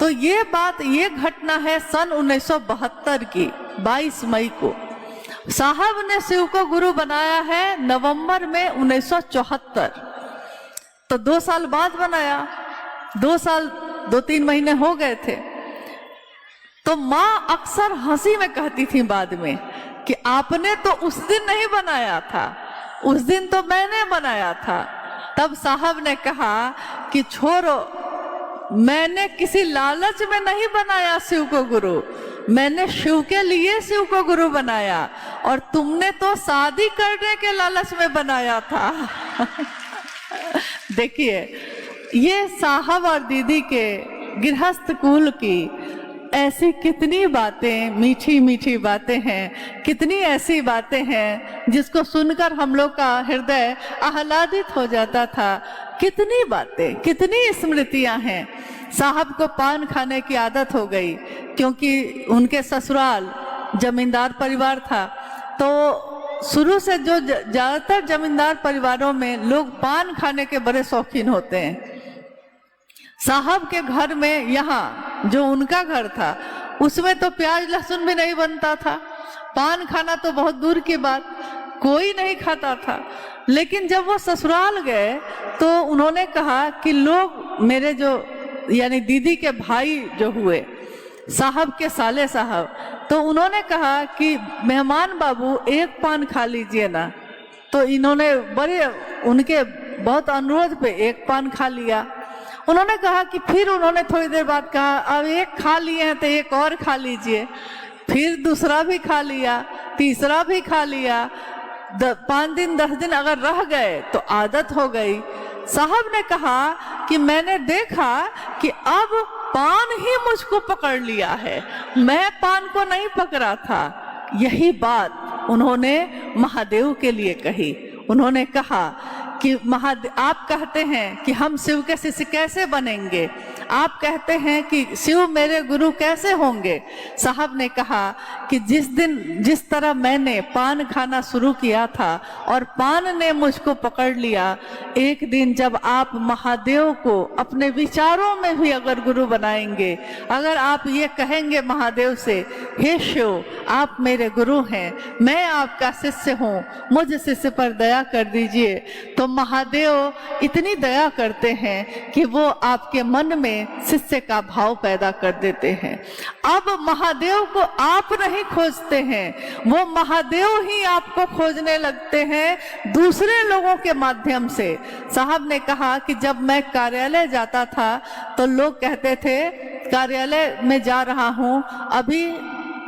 तो ये बात, ये घटना है सन 1972 की 22 मई को। साहब ने शिव को गुरु बनाया है नवंबर में 1974। तो 2 साल बाद बनाया, 2 साल 2-3 महीने हो गए थे। तो माँ अक्सर हंसी में कहती थी बाद में कि आपने तो उस दिन नहीं बनाया था, उस दिन तो मैंने बनाया था। तब साहब ने कहा कि छोड़ो, मैंने किसी लालच में नहीं बनाया शिव को गुरु, मैंने शिव के लिए शिव को गुरु बनाया, और तुमने तो शादी करने के लालच में बनाया था। देखिए, ये साहब और दीदी के गृहस्थ कुल की ऐसी कितनी बातें, मीठी मीठी बातें हैं, कितनी ऐसी बातें हैं जिसको सुनकर हम लोग का हृदय आह्लादित हो जाता था। कितनी बातें, कितनी स्मृतियां हैं। साहब को पान खाने की आदत हो गई, क्योंकि उनके ससुराल जमींदार परिवार था। तो शुरू से जो ज्यादातर जमींदार परिवारों में लोग पान खाने के बड़े शौकीन होते हैं। साहब के घर में, यहाँ जो उनका घर था, उसमें तो प्याज लहसुन भी नहीं बनता था, पान खाना तो बहुत दूर की बात। कोई नहीं खाता था। लेकिन जब वो ससुराल गए तो उन्होंने कहा कि लोग मेरे जो यानी दीदी के भाई जो हुए साहब के साले साहब, तो उन्होंने कहा कि मेहमान बाबू एक पान खा लीजिए ना। तो इन्होंने बड़े उनके बहुत अनुरोध पे एक पान खा लिया। उन्होंने कहा कि फिर उन्होंने थोड़ी देर बाद कहा अब एक खा लिए हैं तो एक और खा लीजिए। फिर दूसरा भी खा लिया, तीसरा भी खा लिया। 5 दिन 10 दिन अगर रह गए तो आदत हो गई। साहब ने कहा कि मैंने देखा कि अब पान ही मुझको पकड़ लिया है, मैं पान को नहीं पकड़ा था। यही बात उन्होंने महादेव के लिए कही। उन्होंने कहा कि महादेव, आप कहते हैं कि हम शिव के शिष्य कैसे बनेंगे, आप कहते हैं कि शिव मेरे गुरु कैसे होंगे। साहब ने कहा कि जिस तरह मैंने पान खाना शुरू किया था और पान ने मुझको पकड़ लिया, एक दिन जब आप महादेव को अपने विचारों में भी अगर गुरु बनाएंगे, अगर आप ये कहेंगे महादेव से, हे शिव आप मेरे गुरु हैं, मैं आपका शिष्य हूँ, मुझ शिष्य पर दया कर दीजिए, तो महादेव इतनी दया करते हैं कि वो आपके मन में शिष्य का भाव पैदा कर देते हैं। अब महादेव को आप नहीं खोजते हैं, वो महादेव ही आपको खोजने लगते हैं दूसरे लोगों के माध्यम से। साहब ने कहा कि जब मैं कार्यालय जाता था तो लोग कहते थे कार्यालय में जा रहा हूँ, अभी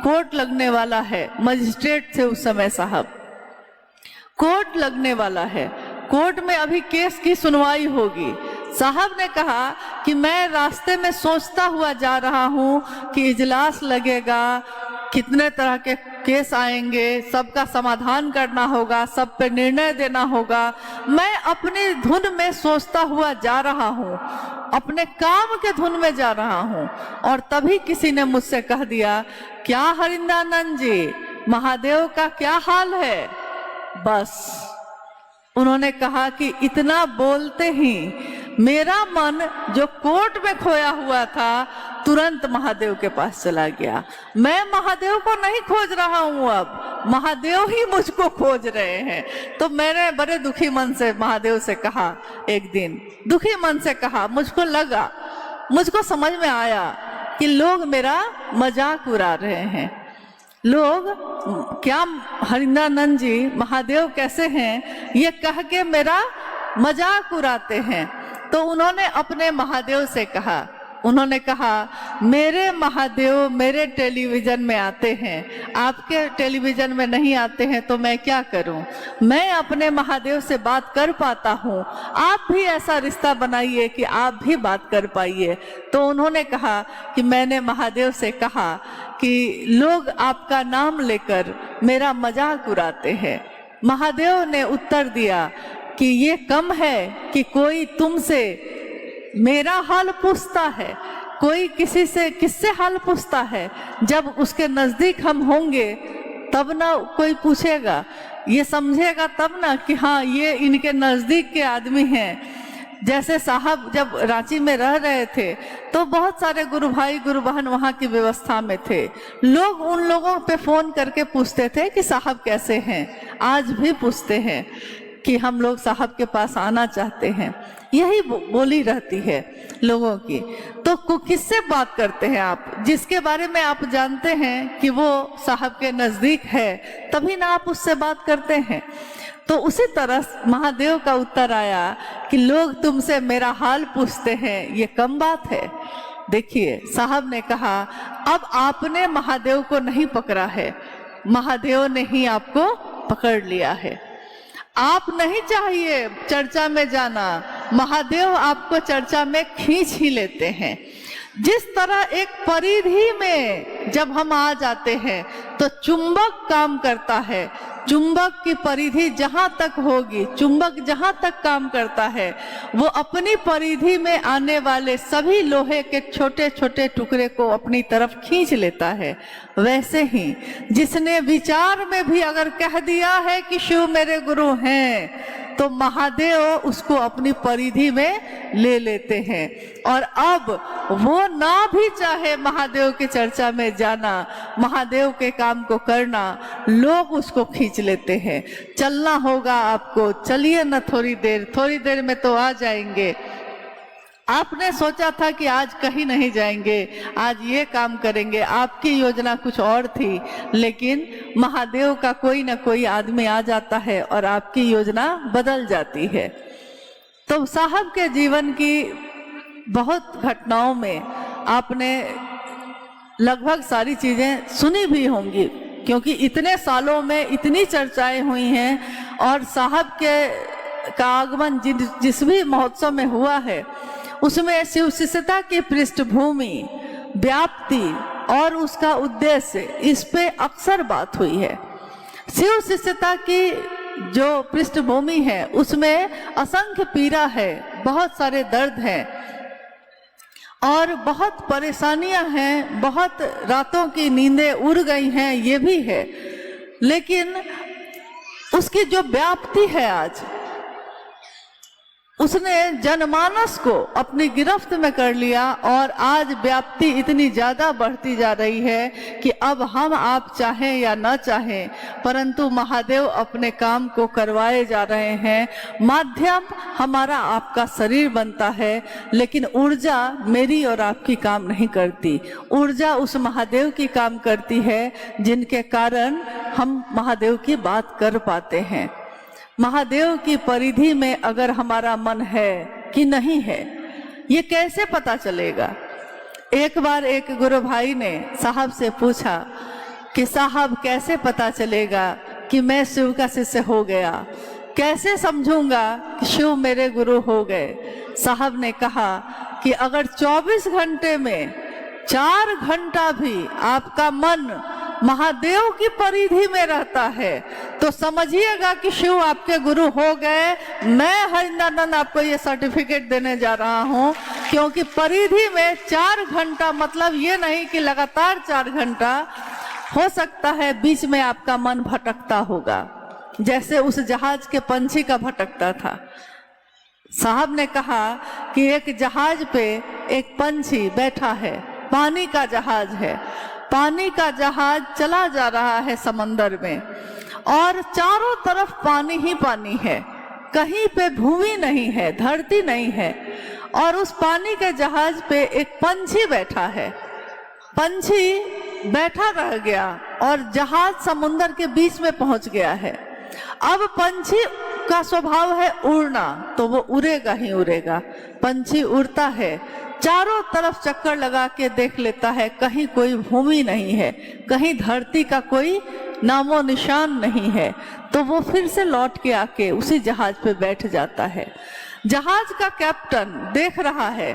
कोर्ट लगने वाला है। मजिस्ट्रेट थे उस समय साहब, कोर्ट लगने वाला है, कोर्ट में अभी केस की सुनवाई होगी। साहब ने कहा कि मैं रास्ते में सोचता हुआ जा रहा हूँ कि इजलास लगेगा, कितने तरह के केस आएंगे, सबका समाधान करना होगा, सब पे निर्णय देना होगा। मैं अपनी धुन में सोचता हुआ जा रहा हूँ, अपने काम के धुन में जा रहा हूँ, और तभी किसी ने मुझसे कह दिया, क्या हरिंदानंद जी महादेव का क्या हाल है। बस उन्होंने कहा कि इतना बोलते ही मेरा मन जो कोर्ट में खोया हुआ था तुरंत महादेव के पास चला गया। मैं महादेव को नहीं खोज रहा हूँ, अब महादेव ही मुझको खोज रहे हैं। तो मैंने बड़े दुखी मन से महादेव से कहा, एक दिन दुखी मन से कहा, मुझको समझ में आया कि लोग मेरा मजाक उड़ा रहे हैं। लोग क्या हरिंदानंद जी महादेव कैसे हैं ये कह के मेरा मजाक उड़ाते हैं। तो उन्होंने अपने महादेव से कहा, उन्होंने कहा मेरे महादेव मेरे टेलीविजन में आते हैं, आपके टेलीविजन में नहीं आते हैं, तो मैं क्या करूं, मैं अपने महादेव से बात कर पाता हूं, आप भी ऐसा रिश्ता बनाइए कि आप भी बात कर पाइए। तो उन्होंने कहा कि मैंने महादेव से कहा कि लोग आपका नाम लेकर मेरा मजाक उड़ाते हैं। महादेव ने उत्तर दिया कि ये कम है कि कोई तुमसे मेरा हाल पूछता है, कोई किससे हाल पूछता है। जब उसके नजदीक हम होंगे तब ना कोई पूछेगा, ये समझेगा तब ना कि हाँ ये इनके नजदीक के आदमी हैं। जैसे साहब जब रांची में रह रहे थे तो बहुत सारे गुरु भाई गुरु बहन वहाँ की व्यवस्था में थे, लोग उन लोगों पे फोन करके पूछते थे कि साहब कैसे हैं, आज भी पूछते हैं कि हम लोग साहब के पास आना चाहते हैं। यही बोली रहती है लोगों की। तो किससे बात करते हैं आप, जिसके बारे में आप जानते हैं कि वो साहब के नजदीक है, तभी ना आप उससे बात करते हैं। तो उसी तरह महादेव का उत्तर आया कि लोग तुमसे मेरा हाल पूछते हैं, ये कम बात है। देखिए साहब ने कहा अब आपने महादेव को नहीं पकड़ा है, महादेव ने ही आपको पकड़ लिया है। आप नहीं चाहिए चर्चा में जाना, महादेव आपको चर्चा में खींच ही लेते हैं। जिस तरह एक परिधि में जब हम आ जाते हैं तो चुंबक काम करता है, चुंबक की परिधि जहां तक होगी, चुंबक जहां तक काम करता है, वो अपनी परिधि में आने वाले सभी लोहे के छोटे छोटे टुकड़े को अपनी तरफ खींच लेता है। वैसे ही जिसने विचार में भी अगर कह दिया है कि शिव मेरे गुरु हैं, तो महादेव उसको अपनी परिधि में ले लेते हैं। और अब वो ना भी चाहे महादेव के चर्चा में जाना, महादेव के काम को करना, लोग उसको खींच लेते हैं। चलना होगा आपको, चलिए ना थोड़ी देर में तो आ जाएंगे। आपने सोचा था कि आज कहीं नहीं जाएंगे, आज ये काम करेंगे, आपकी योजना कुछ और थी, लेकिन महादेव का कोई ना कोई आदमी आ जाता है और आपकी योजना बदल जाती है। तो साहब के जीवन की बहुत घटनाओं में आपने लगभग सारी चीजें सुनी भी होंगी, क्योंकि इतने सालों में इतनी चर्चाएं हुई हैं। और साहब का आगमन जिस भी महोत्सव में हुआ है उसमें शिव शिष्यता की पृष्ठभूमि, व्याप्ति और उसका उद्देश्य, इस पे अक्सर बात हुई है। शिव शिष्यता की जो पृष्ठभूमि है उसमें असंख्य पीड़ा है, बहुत सारे दर्द हैं और बहुत परेशानियां हैं, बहुत रातों की नींदें उड़ गई हैं, ये भी है। लेकिन उसकी जो व्याप्ति है आज, उसने जनमानस को अपनी गिरफ्त में कर लिया और आज व्याप्ति इतनी ज्यादा बढ़ती जा रही है कि अब हम आप चाहें या न चाहें, परंतु महादेव अपने काम को करवाए जा रहे हैं। माध्यम हमारा आपका शरीर बनता है, लेकिन ऊर्जा मेरी और आपकी काम नहीं करती। ऊर्जा उस महादेव की काम करती है जिनके कारण हम महादेव की बात कर पाते हैं। महादेव की परिधि में अगर हमारा मन है कि नहीं है, ये कैसे पता चलेगा? एक बार एक गुरु भाई ने साहब से पूछा कि साहब कैसे पता चलेगा कि मैं शिव का शिष्य हो गया, कैसे समझूंगा कि शिव मेरे गुरु हो गए? साहब ने कहा कि अगर 24 घंटे में 4 घंटा भी आपका मन महादेव की परिधि में रहता है तो समझिएगा कि शिव आपके गुरु हो गए। मैं हरिंदर आपको ये सर्टिफिकेट देने जा रहा हूँ, क्योंकि परिधि में 4 घंटा मतलब ये नहीं कि लगातार 4 घंटा, हो सकता है बीच में आपका मन भटकता होगा, जैसे उस जहाज के पंछी का भटकता था। साहब ने कहा कि एक जहाज पे एक पंछी बैठा है, पानी का जहाज है, पानी का जहाज चला जा रहा है समंदर में और चारों तरफ पानी ही पानी है, कहीं पे भूमि नहीं है, धरती नहीं है। और उस पानी के जहाज पे एक पंछी बैठा है। पंछी बैठा रह गया और जहाज समुंदर के बीच में पहुंच गया है। अब पंछी का स्वभाव है उड़ना, तो वो उड़ेगा ही उड़ेगा। पंछी उड़ता है, चारों तरफ चक्कर लगा के देख लेता है, कहीं कोई भूमि नहीं है, कहीं धरती का कोई नामो निशान नहीं है। तो वो फिर से लौट के आके उसी जहाज पे बैठ जाता है। जहाज का कैप्टन देख रहा है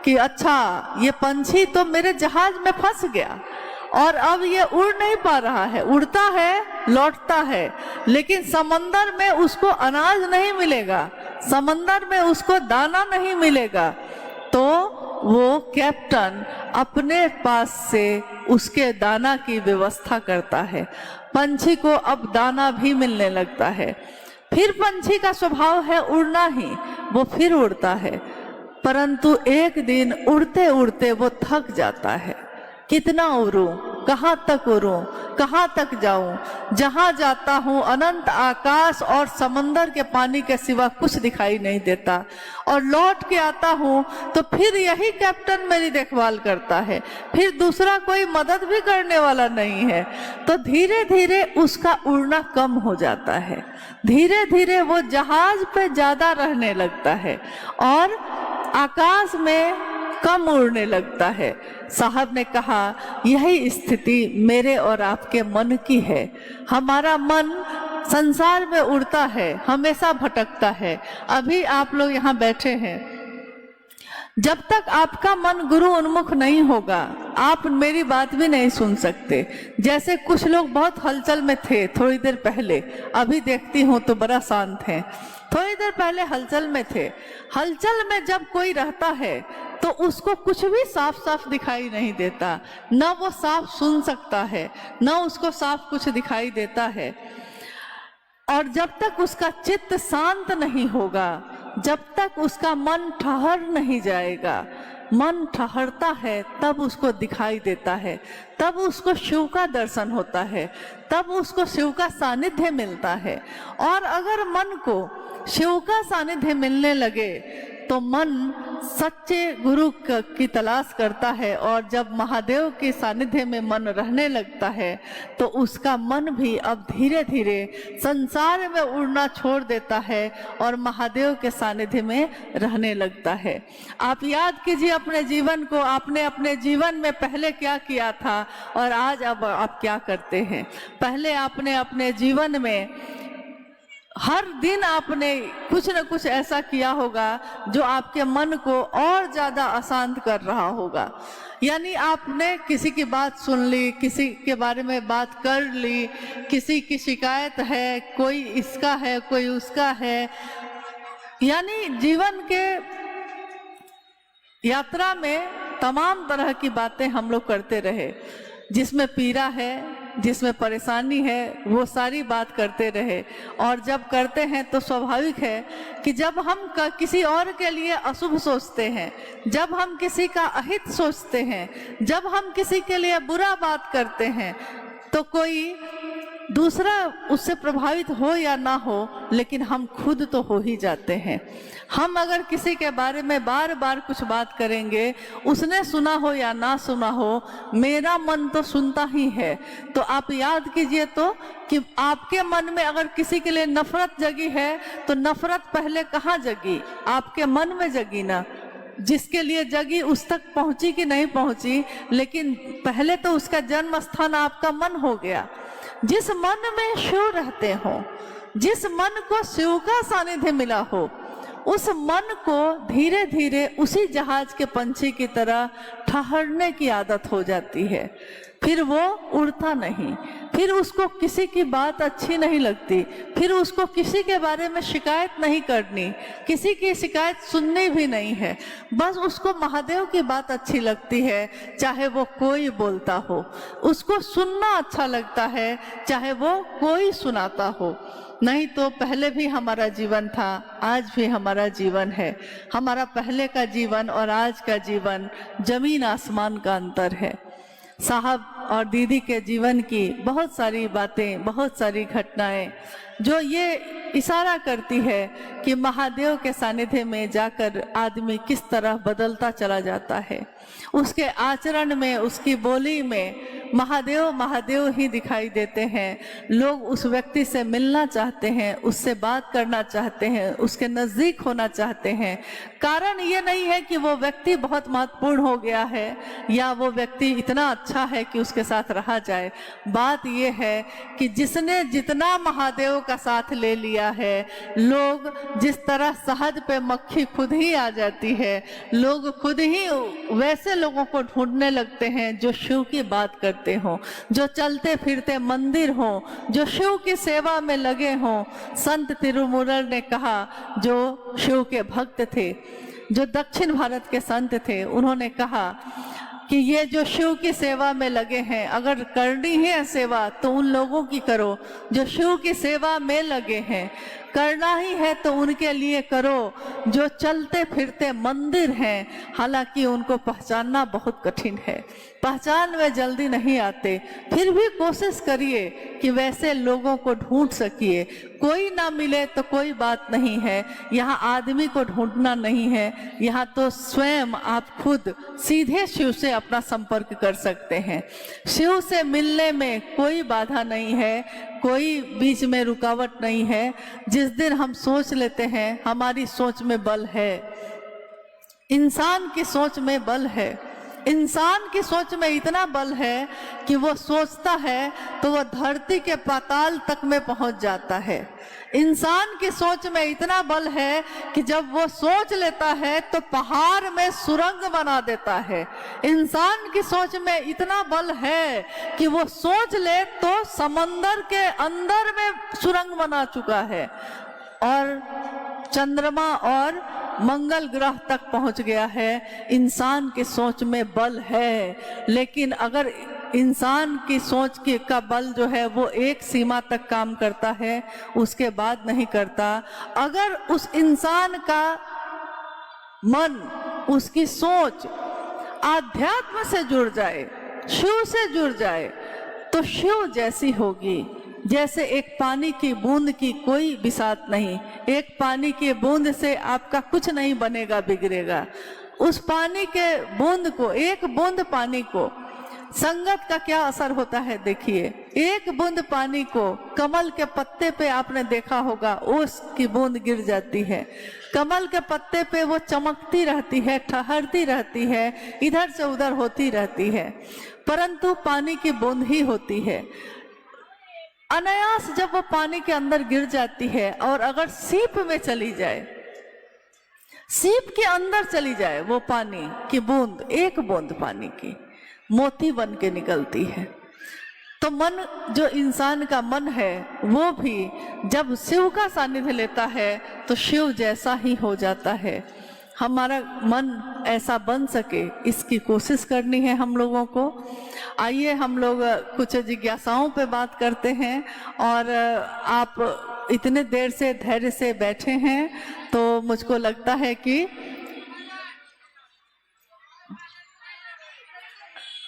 कि अच्छा, ये पंछी तो मेरे जहाज में फंस गया और अब ये उड़ नहीं पा रहा है। उड़ता है, लौटता है, लेकिन समंदर में उसको अनाज नहीं मिलेगा, समंदर में उसको दाना नहीं मिलेगा। तो वो कैप्टन अपने पास से उसके दाना की व्यवस्था करता है। पंछी को अब दाना भी मिलने लगता है। फिर पंछी का स्वभाव है उड़ना ही, वो फिर उड़ता है, परंतु एक दिन उड़ते उड़ते वो थक जाता है। कितना उड़ूं, कहाँ तक उड़ूं, कहाँ तक जाऊं? जहाँ जाता हूँ अनंत आकाश और समंदर के पानी के सिवा कुछ दिखाई नहीं देता। और लौट के आता हूँ तो फिर यही कैप्टन मेरी देखभाल करता है, फिर दूसरा कोई मदद भी करने वाला नहीं है। तो धीरे धीरे उसका उड़ना कम हो जाता है, धीरे धीरे वो जहाज पे ज्यादा रहने लगता है और आकाश में कम उड़ने लगता है। साहब ने कहा यही स्थिति मेरे और आपके मन की है। हमारा मन संसार में उड़ता है, हमेशा भटकता है। अभी आप लोग यहाँ बैठे हैं, जब तक आपका मन गुरु उन्मुख नहीं होगा आप मेरी बात भी नहीं सुन सकते। जैसे कुछ लोग बहुत हलचल में थे थोड़ी देर पहले, अभी देखती हूँ तो बड़ा शांत है। थोड़ी देर पहले हलचल में थे। हलचल में जब कोई रहता है तो उसको कुछ भी साफ साफ दिखाई नहीं देता, न वो साफ सुन सकता है, न उसको साफ कुछ दिखाई देता है। और जब तक उसका चित्त शांत नहीं होगा, जब तक उसका मन ठहर नहीं जाएगा, मन ठहरता है तब उसको दिखाई देता है, तब उसको शिव का दर्शन होता है, तब उसको शिव का सानिध्य मिलता है। और अगर मन को शिव का सानिध्य मिलने लगे तो मन सच्चे गुरु की तलाश करता है, और जब महादेव के सानिध्य में मन रहने लगता है तो उसका मन भी अब धीरे धीरे संसार में उड़ना छोड़ देता है और महादेव के सानिध्य में रहने लगता है। आप याद कीजिए अपने जीवन को, आपने अपने जीवन में पहले क्या किया था और आज अब आप क्या करते हैं। पहले आपने अपने जीवन में हर दिन आपने कुछ न कुछ ऐसा किया होगा जो आपके मन को और ज्यादा अशांत कर रहा होगा। यानी आपने किसी की बात सुन ली, किसी के बारे में बात कर ली, किसी की शिकायत है, कोई इसका है, कोई उसका है। यानी जीवन के यात्रा में तमाम तरह की बातें हम लोग करते रहे, जिसमें पीड़ा है, जिसमें परेशानी है, वो सारी बात करते रहे। और जब करते हैं तो स्वाभाविक है कि जब हम किसी और के लिए अशुभ सोचते हैं, जब हम किसी का अहित सोचते हैं, जब हम किसी के लिए बुरा बात करते हैं, तो कोई दूसरा उससे प्रभावित हो या ना हो, लेकिन हम खुद तो हो ही जाते हैं। हम अगर किसी के बारे में बार बार कुछ बात करेंगे, उसने सुना हो या ना सुना हो, मेरा मन तो सुनता ही है। तो आप याद कीजिए तो कि आपके मन में अगर किसी के लिए नफरत जगी है तो नफरत पहले कहाँ जगी? आपके मन में जगी ना। जिसके लिए जगी उस तक पहुंची कि नहीं पहुंची, लेकिन पहले तो उसका जन्म स्थान आपका मन हो गया। जिस मन में शिव रहते हो, जिस मन को शिव का सानिध्य मिला हो, उस मन को धीरे धीरे उसी जहाज के पंछी की तरह ठहरने की आदत हो जाती है। फिर वो उड़ता नहीं, फिर उसको किसी की बात अच्छी नहीं लगती, फिर उसको किसी के बारे में शिकायत नहीं करनी, किसी की शिकायत सुननी भी नहीं है। बस उसको महादेव की बात अच्छी लगती है, चाहे वो कोई बोलता हो। उसको सुनना अच्छा लगता है, चाहे वो कोई सुनाता हो। नहीं तो पहले भी हमारा जीवन था, आज भी हमारा जीवन है। हमारा पहले का जीवन और आज का जीवन जमीन आसमान का अंतर है। साहब और दीदी के जीवन की बहुत सारी बातें, बहुत सारी घटनाएं जो ये इशारा करती है कि महादेव के सानिध्य में जाकर आदमी किस तरह बदलता चला जाता है। उसके आचरण में, उसकी बोली में महादेव महादेव ही दिखाई देते हैं। लोग उस व्यक्ति से मिलना चाहते हैं, उससे बात करना चाहते हैं, उसके नज़दीक होना चाहते हैं। कारण ये नहीं है कि वो व्यक्ति बहुत महत्वपूर्ण हो गया है या वो व्यक्ति इतना अच्छा है कि उसके साथ रहा जाए। बात ये है कि जिसने जितना महादेव का साथ ले लिया है, लोग जिस तरह शहद पे मक्खी खुद ही आ जाती है, लोग खुद ही वैसे लोगों को ढूंढने लगते हैं जो शिव की बात करते हों, जो चलते फिरते मंदिर हों, जो शिव की सेवा में लगे हों। संत तिरुमूलर ने कहा, जो शिव के भक्त थे, जो दक्षिण भारत के संत थे, उन्होंने कहा कि ये जो शिव की सेवा में लगे हैं, अगर करनी है सेवा तो उन लोगों की करो जो शिव की सेवा में लगे हैं। करना ही है तो उनके लिए करो जो चलते फिरते मंदिर हैं। हालांकि उनको पहचानना बहुत कठिन है, पहचान में जल्दी नहीं आते, फिर भी कोशिश करिए कि वैसे लोगों को ढूंढ सकिए। कोई ना मिले तो कोई बात नहीं है, यहाँ आदमी को ढूंढना नहीं है, यहाँ तो स्वयं आप खुद सीधे शिव से अपना संपर्क कर सकते हैं। शिव से मिलने में कोई बाधा नहीं है, कोई बीच में रुकावट नहीं है। जिस दिन हम सोच लेते हैं, हमारी सोच में बल है, इंसान की सोच में बल है। इंसान की सोच में इतना बल है कि वो सोचता है तो वह धरती के पाताल तक में पहुंच जाता है। इंसान की सोच में इतना बल है कि जब वो सोच लेता है तो पहाड़ में सुरंग बना देता है। इंसान की सोच में इतना बल है कि वो सोच ले तो समंदर के अंदर में सुरंग बना चुका है और चंद्रमा और मंगल ग्रह तक पहुंच गया है। इंसान की सोच में बल है, लेकिन अगर इंसान की सोच की का बल जो है वो एक सीमा तक काम करता है, उसके बाद नहीं करता। अगर उस इंसान का मन, उसकी सोच आध्यात्म से जुड़ जाए, शिव से जुड़ जाए, तो शिव जैसी होगी। जैसे एक पानी की बूंद की कोई बिसात नहीं, एक पानी की बूंद से आपका कुछ नहीं बनेगा, बिगड़ेगा। उस पानी के बूंद को, एक बूंद पानी को, संगत का क्या असर होता है देखिए। एक बूंद पानी को कमल के पत्ते पे आपने देखा होगा, ओस की बूंद गिर जाती है, कमल के पत्ते पे वो चमकती रहती है, ठहरती रहती है, इधर से उधर होती रहती है, परंतु पानी की बूंद ही होती है। अनायास जब वो पानी के अंदर गिर जाती है और अगर सीप में चली जाए, सीप के अंदर चली जाए, वो पानी की बूंद, एक बूंद पानी की मोती बन के निकलती है। तो मन, जो इंसान का मन है, वो भी जब शिव का सानिध्य लेता है तो शिव जैसा ही हो जाता है। हमारा मन ऐसा बन सके, इसकी कोशिश करनी है हम लोगों को। आइए हम लोग कुछ जिज्ञासाओं पे बात करते हैं। और आप इतने देर से धैर्य से बैठे हैं तो मुझको लगता है कि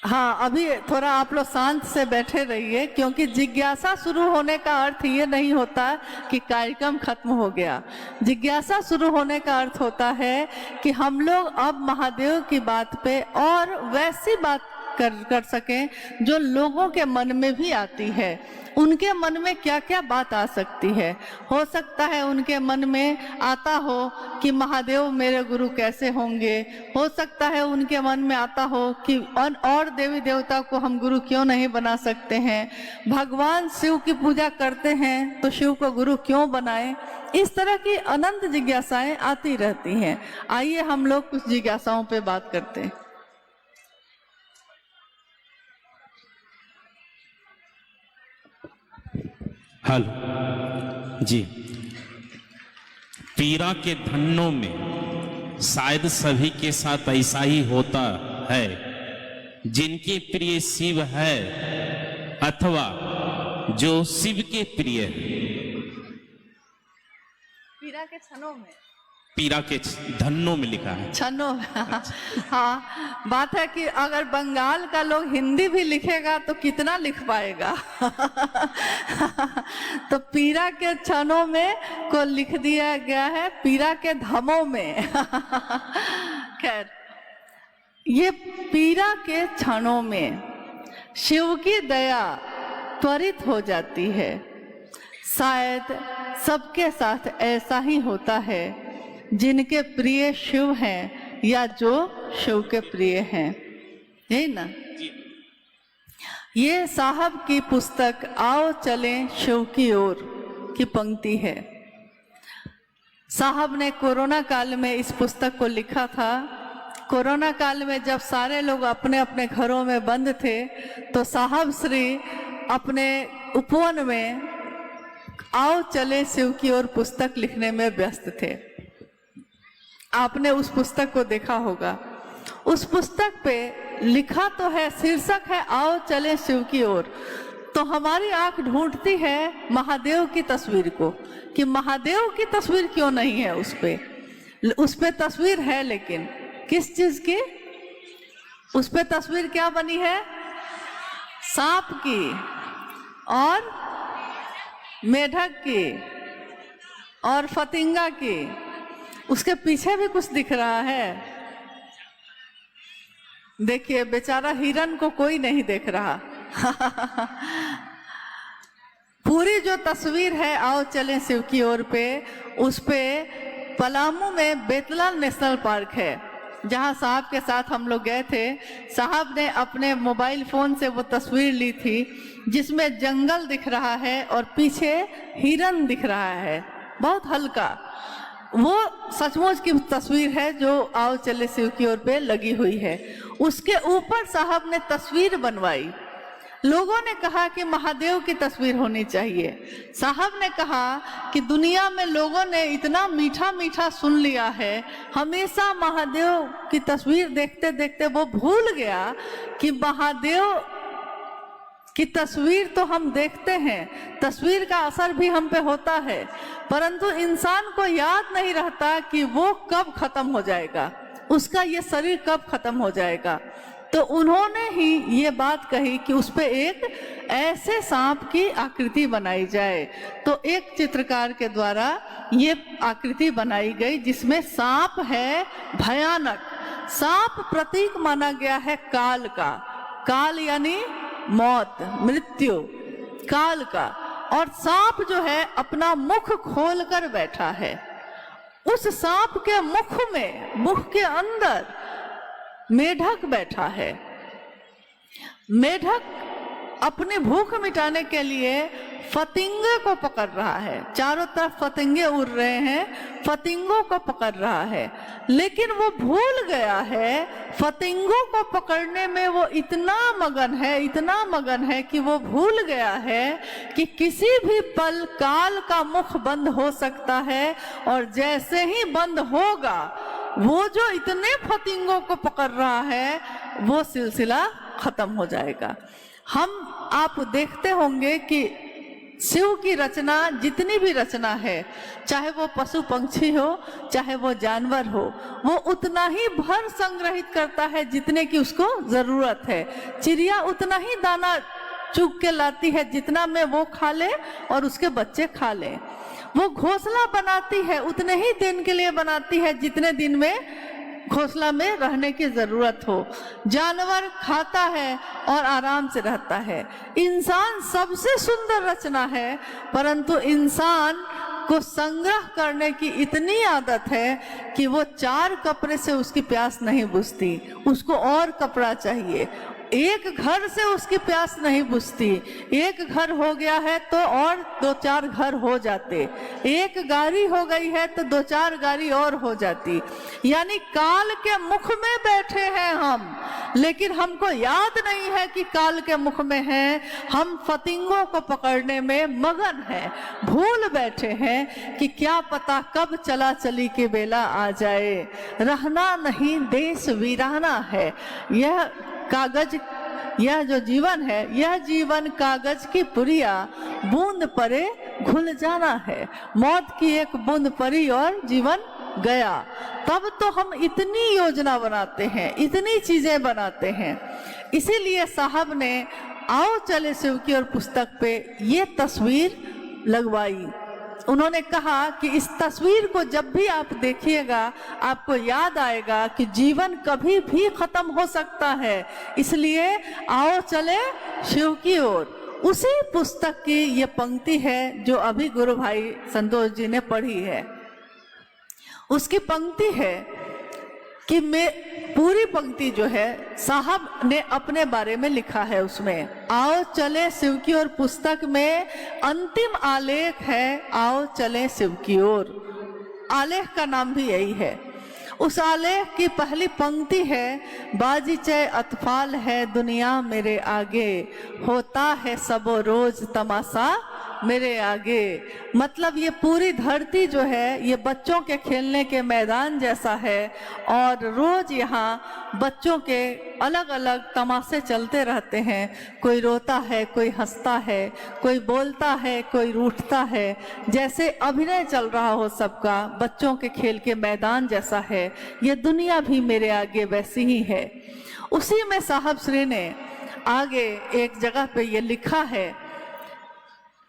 हाँ, अभी थोड़ा आप लोग शांत से बैठे रहिए, क्योंकि जिज्ञासा शुरू होने का अर्थ ये नहीं होता कि कार्यक्रम खत्म हो गया। जिज्ञासा शुरू होने का अर्थ होता है कि हम लोग अब महादेव की बात पे और वैसी बात कर सकें जो लोगों के मन में भी आती है। उनके मन में क्या क्या बात आ सकती है। हो सकता है उनके मन में आता हो कि महादेव मेरे गुरु कैसे होंगे। हो सकता है उनके मन में आता हो कि और देवी देवता को हम गुरु क्यों नहीं बना सकते हैं। भगवान शिव की पूजा करते हैं तो शिव को गुरु क्यों बनाएं। इस तरह की अनंत जिज्ञासाएं आती रहती हैं। आइए हम लोग कुछ जिज्ञासाओं पे बात करते हैं। हेलो जी। पीरा के धन्नों में शायद सभी के साथ ऐसा ही होता है, जिनके प्रिय शिव है अथवा जो शिव के प्रिय है। पीरा के छनों में, पीरा के धन्नों में लिखा है, छनों में। हाँ, बात है कि अगर बंगाल का लोग हिंदी भी लिखेगा तो कितना लिख पाएगा। तो पीरा के छनों में को लिख दिया गया है पीरा के धमों में। खैर, ये पीरा के क्षणों में शिव की दया त्वरित हो जाती है। शायद सबके साथ ऐसा ही होता है, जिनके प्रिय शिव हैं या जो शिव के प्रिय हैं, यही ना। ये साहब की पुस्तक आओ चलें शिव की ओर की पंक्ति है। साहब ने कोरोना काल में इस पुस्तक को लिखा था। कोरोना काल में जब सारे लोग अपने अपने घरों में बंद थे तो साहब श्री अपने उपवन में आओ चले शिव की ओर पुस्तक लिखने में व्यस्त थे। आपने उस पुस्तक को देखा होगा। उस पुस्तक पे लिखा तो है, शीर्षक है आओ चले शिव की ओर। तो हमारी आंख ढूंढती है महादेव की तस्वीर को, कि महादेव की तस्वीर क्यों नहीं है उस पे तस्वीर है, लेकिन किस चीज की? उस पे तस्वीर क्या बनी है? सांप की और मेढक की और फतिंगा की। उसके पीछे भी कुछ दिख रहा है। देखिए, बेचारा हिरन को कोई नहीं देख रहा। पूरी जो तस्वीर है आओ चलें शिव की ओर पे, उस पे पलामू में बेतला नेशनल पार्क है, जहां साहब के साथ हम लोग गए थे। साहब ने अपने मोबाइल फोन से वो तस्वीर ली थी, जिसमें जंगल दिख रहा है और पीछे हिरन दिख रहा है, बहुत हल्का। वो सचमुच की तस्वीर है जो आओ चले शिव की ओर पे लगी हुई है। उसके ऊपर साहब ने तस्वीर बनवाई। लोगों ने कहा कि महादेव की तस्वीर होनी चाहिए। साहब ने कहा कि दुनिया में लोगों ने इतना मीठा मीठा सुन लिया है, हमेशा महादेव की तस्वीर देखते देखते वो भूल गया कि महादेव कि तस्वीर तो हम देखते हैं, तस्वीर का असर भी हम पे होता है, परंतु इंसान को याद नहीं रहता कि वो कब खत्म हो जाएगा, उसका ये शरीर कब खत्म हो जाएगा। तो उन्होंने ही ये बात कही कि उस पे एक ऐसे सांप की आकृति बनाई जाए। तो एक चित्रकार के द्वारा ये आकृति बनाई गई जिसमें सांप है भयानक। सांप प्रतीक माना गया है काल का, काल यानी मौत, मृत्यु, काल का। और सांप जो है अपना मुख खोलकर बैठा है। उस सांप के मुख में, मुख के अंदर मेढक बैठा है। मेढक अपनी भूख मिटाने के लिए फतिंगे को पकड़ रहा है, चारों तरफ फतिंगे उड़ रहे हैं, फतिंगों को पकड़ रहा है। लेकिन वो भूल गया है, फतिंगों को पकड़ने में वो इतना मगन है, इतना मगन है कि वो भूल गया है कि किसी भी पल काल का मुख बंद हो सकता है, और जैसे ही बंद होगा वो जो इतने फतिंगों को पकड़ रहा है वो सिलसिला खत्म हो जाएगा। आप देखते होंगे कि शिव की रचना, जितनी भी रचना है, चाहे वो पशु पंक्षी हो, चाहे वो जानवर हो, वो उतना ही भर संग्रहित करता है जितने की उसको जरूरत है। चिड़िया उतना ही दाना चुग के लाती है जितना में वो खा ले और उसके बच्चे खा ले। वो घोंसला बनाती है उतने ही दिन के लिए बनाती है जितने दिन में घोंसला में रहने की जरूरत हो। जानवर खाता है और आराम से रहता है। इंसान सबसे सुंदर रचना है, परंतु इंसान को संग्रह करने की इतनी आदत है कि वो 4 कपड़े से उसकी प्यास नहीं बुझती, उसको और कपड़ा चाहिए। एक घर से उसकी प्यास नहीं बुझती, एक घर हो गया है तो और 2-4 घर हो जाते, एक गाड़ी हो गई है तो 2-4 गाड़ी और हो जाती। यानी काल के मुख में बैठे हैं हम, लेकिन हमको याद नहीं है कि काल के मुख में हैं। हम फतिंगों को पकड़ने में मगन हैं, भूल बैठे हैं कि क्या पता कब चला चली के बेला आ जाए। रहना नहीं देश वीराना है। यह कागज, यह जो जीवन है, यह जीवन कागज की पुरिया, बूंद परे घुल जाना है। मौत की एक बूंद परी और जीवन गया। तब तो हम इतनी योजना बनाते हैं, इतनी चीजें बनाते हैं। इसीलिए साहब ने आओ चले शिव की ओर पुस्तक पे ये तस्वीर लगवाई। उन्होंने कहा कि इस तस्वीर को जब भी आप देखिएगा आपको याद आएगा कि जीवन कभी भी खत्म हो सकता है। इसलिए आओ चले शिव की ओर। उसी पुस्तक की ये पंक्ति है जो अभी गुरु भाई संतोष जी ने पढ़ी है। उसकी पंक्ति है कि मैं पूरी पंक्ति जो है साहब ने अपने बारे में लिखा है। उसमें आओ चले शिव की ओर पुस्तक में अंतिम आलेख है, आओ चले शिव की ओर। आलेख का नाम भी यही है। उस आलेख की पहली पंक्ति है, बाजीचे अतफाल है दुनिया मेरे आगे, होता है सबो रोज तमाशा मेरे आगे। मतलब ये पूरी धरती जो है ये बच्चों के खेलने के मैदान जैसा है, और रोज यहाँ बच्चों के अलग अलग तमाशे चलते रहते हैं। कोई रोता है, कोई हंसता है, कोई बोलता है, कोई रूठता है। जैसे अभिनय चल रहा हो सबका, बच्चों के खेल के मैदान जैसा है ये दुनिया भी मेरे आगे वैसी ही है। उसी में साहब श्री ने आगे एक जगह पे ये लिखा है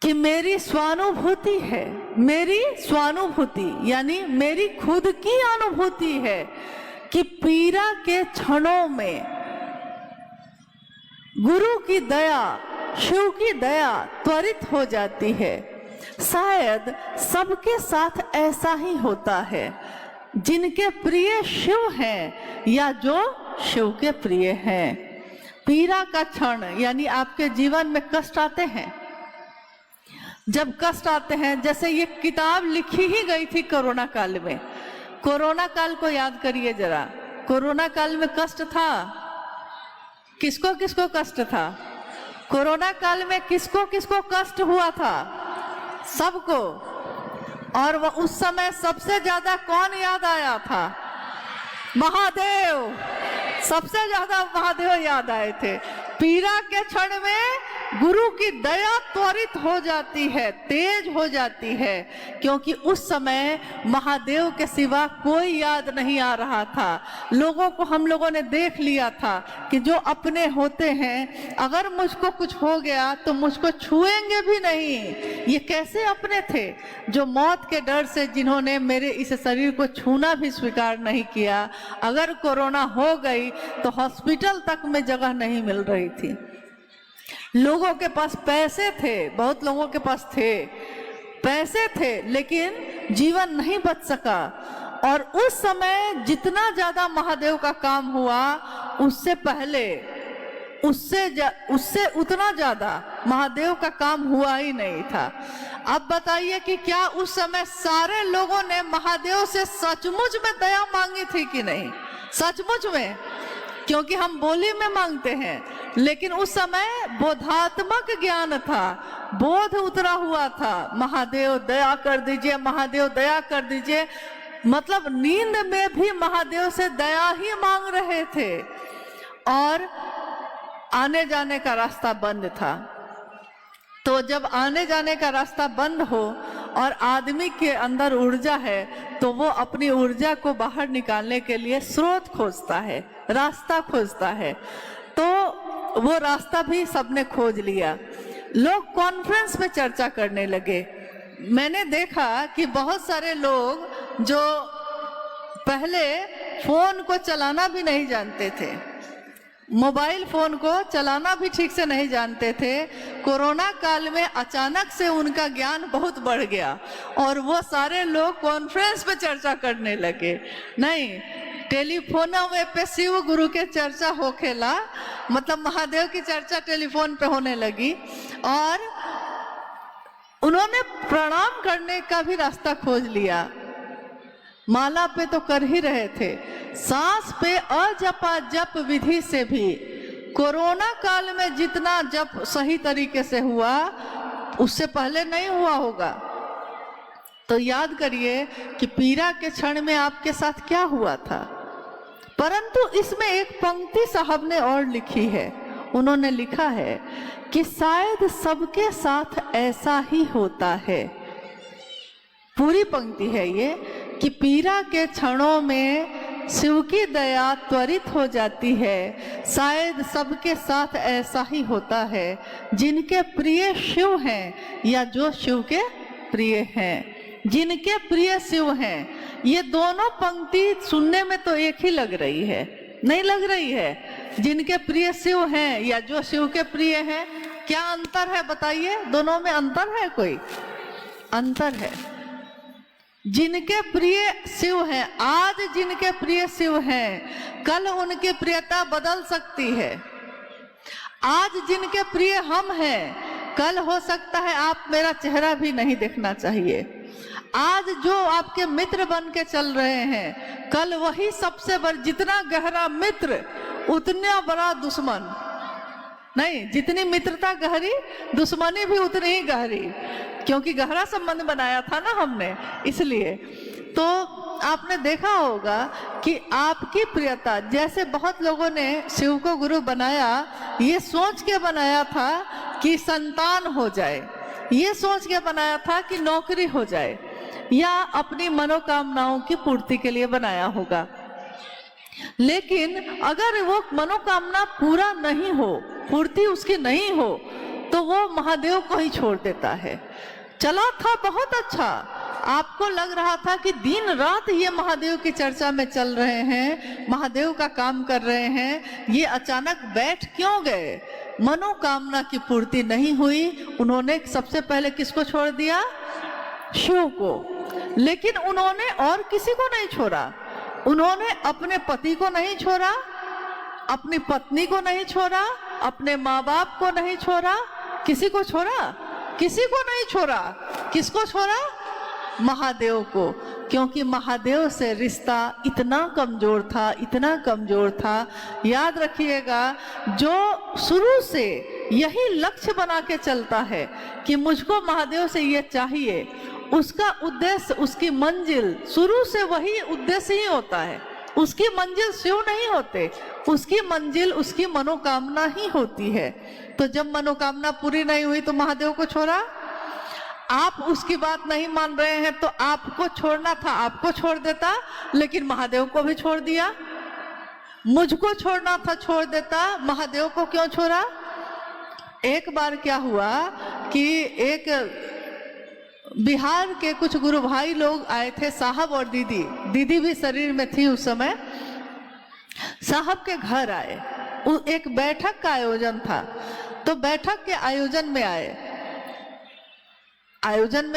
कि मेरी स्वानुभूति है, मेरी स्वानुभूति यानी मेरी खुद की अनुभूति है कि पीड़ा के क्षणों में गुरु की दया, शिव की दया त्वरित हो जाती है। शायद सबके साथ ऐसा ही होता है, जिनके प्रिय शिव हैं या जो शिव के प्रिय हैं। पीड़ा का क्षण यानी आपके जीवन में कष्ट आते हैं। जब कष्ट आते हैं, जैसे ये किताब लिखी ही गई थी कोरोना काल में। कोरोना काल को याद करिए जरा। कोरोना काल में कष्ट था, किसको किसको कष्ट था? कोरोना काल में किसको किसको कष्ट हुआ था? सबको। और वह उस समय सबसे ज्यादा कौन याद आया था? महादेव। सबसे ज्यादा महादेव याद आए थे। पीड़ा के क्षण में गुरु की दया त्वरित हो जाती है, तेज हो जाती है, क्योंकि उस समय महादेव के सिवा कोई याद नहीं आ रहा था। लोगों को हम लोगों ने देख लिया था कि जो अपने होते हैं, अगर मुझको कुछ हो गया तो मुझको छुएंगे भी नहीं। ये कैसे अपने थे? जो मौत के डर से जिन्होंने मेरे इस शरीर को छूना भी स्वीकार नहीं किया। अगर कोरोना हो गई तो हॉस्पिटल तक में जगह नहीं मिल रही थी। लोगों के पास पैसे थे, बहुत लोगों के पास थे, पैसे थे, लेकिन जीवन नहीं बच सका। और उस समय जितना ज्यादा महादेव का काम हुआ, उससे पहले उससे उतना ज्यादा महादेव का काम हुआ ही नहीं था। अब बताइए कि क्या उस समय सारे लोगों ने महादेव से सचमुच में दया मांगी थी कि नहीं? सचमुच में, क्योंकि हम बोली में मांगते हैं, लेकिन उस समय बोधात्मक ज्ञान था, बोध उतरा हुआ था। महादेव दया कर दीजिए, महादेव दया कर दीजिए, मतलब नींद में भी महादेव से दया ही मांग रहे थे। और आने जाने का रास्ता बंद था। तो जब आने जाने का रास्ता बंद हो और आदमी के अंदर ऊर्जा है, तो वो अपनी ऊर्जा को बाहर निकालने के लिए स्रोत खोजता है, रास्ता खोजता है। तो वो रास्ता भी सबने खोज लिया। लोग कॉन्फ्रेंस में चर्चा करने लगे। मैंने देखा कि बहुत सारे लोग जो पहले फोन को चलाना भी नहीं जानते थे, मोबाइल फोन को चलाना भी ठीक से नहीं जानते थे, कोरोना काल में अचानक से उनका ज्ञान बहुत बढ़ गया और वो सारे लोग कॉन्फ्रेंस पे चर्चा करने लगे। नहीं, टेलीफोनों में पे शिव गुरु के चर्चा होखेला, मतलब महादेव की चर्चा टेलीफोन पे होने लगी। और उन्होंने प्रणाम करने का भी रास्ता खोज लिया। माला पे तो कर ही रहे थे, सांस पे अजपा जप विधि से भी कोरोना काल में जितना जप सही तरीके से हुआ, उससे पहले नहीं हुआ होगा। तो याद करिए कि पीड़ा के क्षण में आपके साथ क्या हुआ था। परंतु इसमें एक पंक्ति साहब ने और लिखी है। उन्होंने लिखा है कि शायद सबके साथ ऐसा ही होता है। पूरी पंक्ति है ये कि पीड़ा के क्षणों में शिव की दया त्वरित हो जाती है। शायद सबके साथ ऐसा ही होता है, जिनके प्रिय शिव हैं या जो शिव के प्रिय हैं, जिनके प्रिय शिव हैं। ये दोनों पंक्ति सुनने में तो एक ही लग रही है, नहीं लग रही है? जिनके प्रिय शिव हैं या जो शिव के प्रिय हैं, क्या अंतर है बताइए? दोनों में अंतर है? कोई अंतर है। जिनके प्रिय शिव हैं, आज जिनके प्रिय शिव हैं, कल उनकी प्रियता बदल सकती है। आज जिनके प्रिय हम हैं, कल हो सकता है आप मेरा चेहरा भी नहीं देखना चाहिए। आज जो आपके मित्र बन के चल रहे हैं, कल वही सबसे बड़ा, जितना गहरा मित्र उतना बड़ा दुश्मन। नहीं, जितनी मित्रता गहरी, दुश्मनी भी उतनी ही गहरी, क्योंकि गहरा संबंध बनाया था ना हमने, इसलिए। तो आपने देखा होगा कि आपकी प्रियता, जैसे बहुत लोगों ने शिव को गुरु बनाया, ये सोच के बनाया था कि संतान हो जाए, ये सोच के बनाया था कि नौकरी हो जाए, या अपनी मनोकामनाओं की पूर्ति के लिए बनाया होगा। लेकिन अगर वो मनोकामना पूरा नहीं हो, पूर्ति उसकी नहीं हो, तो वो महादेव को ही छोड़ देता है। चला था बहुत अच्छा, आपको लग रहा था कि दिन रात ये महादेव की चर्चा में चल रहे हैं, महादेव का काम कर रहे हैं, ये अचानक बैठ क्यों गए? मनोकामना की पूर्ति नहीं हुई। उन्होंने सबसे पहले किसको छोड़ दिया? शिव को। लेकिन उन्होंने और किसी को नहीं छोड़ा। उन्होंने अपने पति को नहीं छोड़ा, अपनी पत्नी को नहीं छोड़ा, अपने माँ बाप को नहीं छोड़ा। किसी को छोड़ा? किसी को नहीं छोड़ा। किसको छोड़ा? महादेव को। क्योंकि महादेव से रिश्ता इतना कमजोर था, इतना कमजोर था। याद रखिएगा, जो शुरू से यही लक्ष्य बना के चलता है कि मुझको महादेव से ये चाहिए, उसका उद्देश्य, उसकी मंजिल शुरू से वही उद्देश्य ही होता है। उसकी मंजिल शिव नहीं होते, उसकी मंजिल उसकी मनोकामना ही होती है। तो जब मनोकामना पूरी नहीं हुई तो महादेव को छोड़ा। आप उसकी बात नहीं मान रहे हैं तो आपको छोड़ना था, आपको छोड़ देता, लेकिन महादेव को भी छोड़ दिया। मुझको छोड़ना था, छोड़ देता, महादेव को क्यों छोड़ा? एक बार क्या हुआ कि एक बिहार के कुछ गुरु भाई लोग आए थे, साहब और दीदी, दीदी भी शरीर में थी उस समय। साहब के घर आए, एक बैठक का आयोजन था, तो बैठक के आयोजन में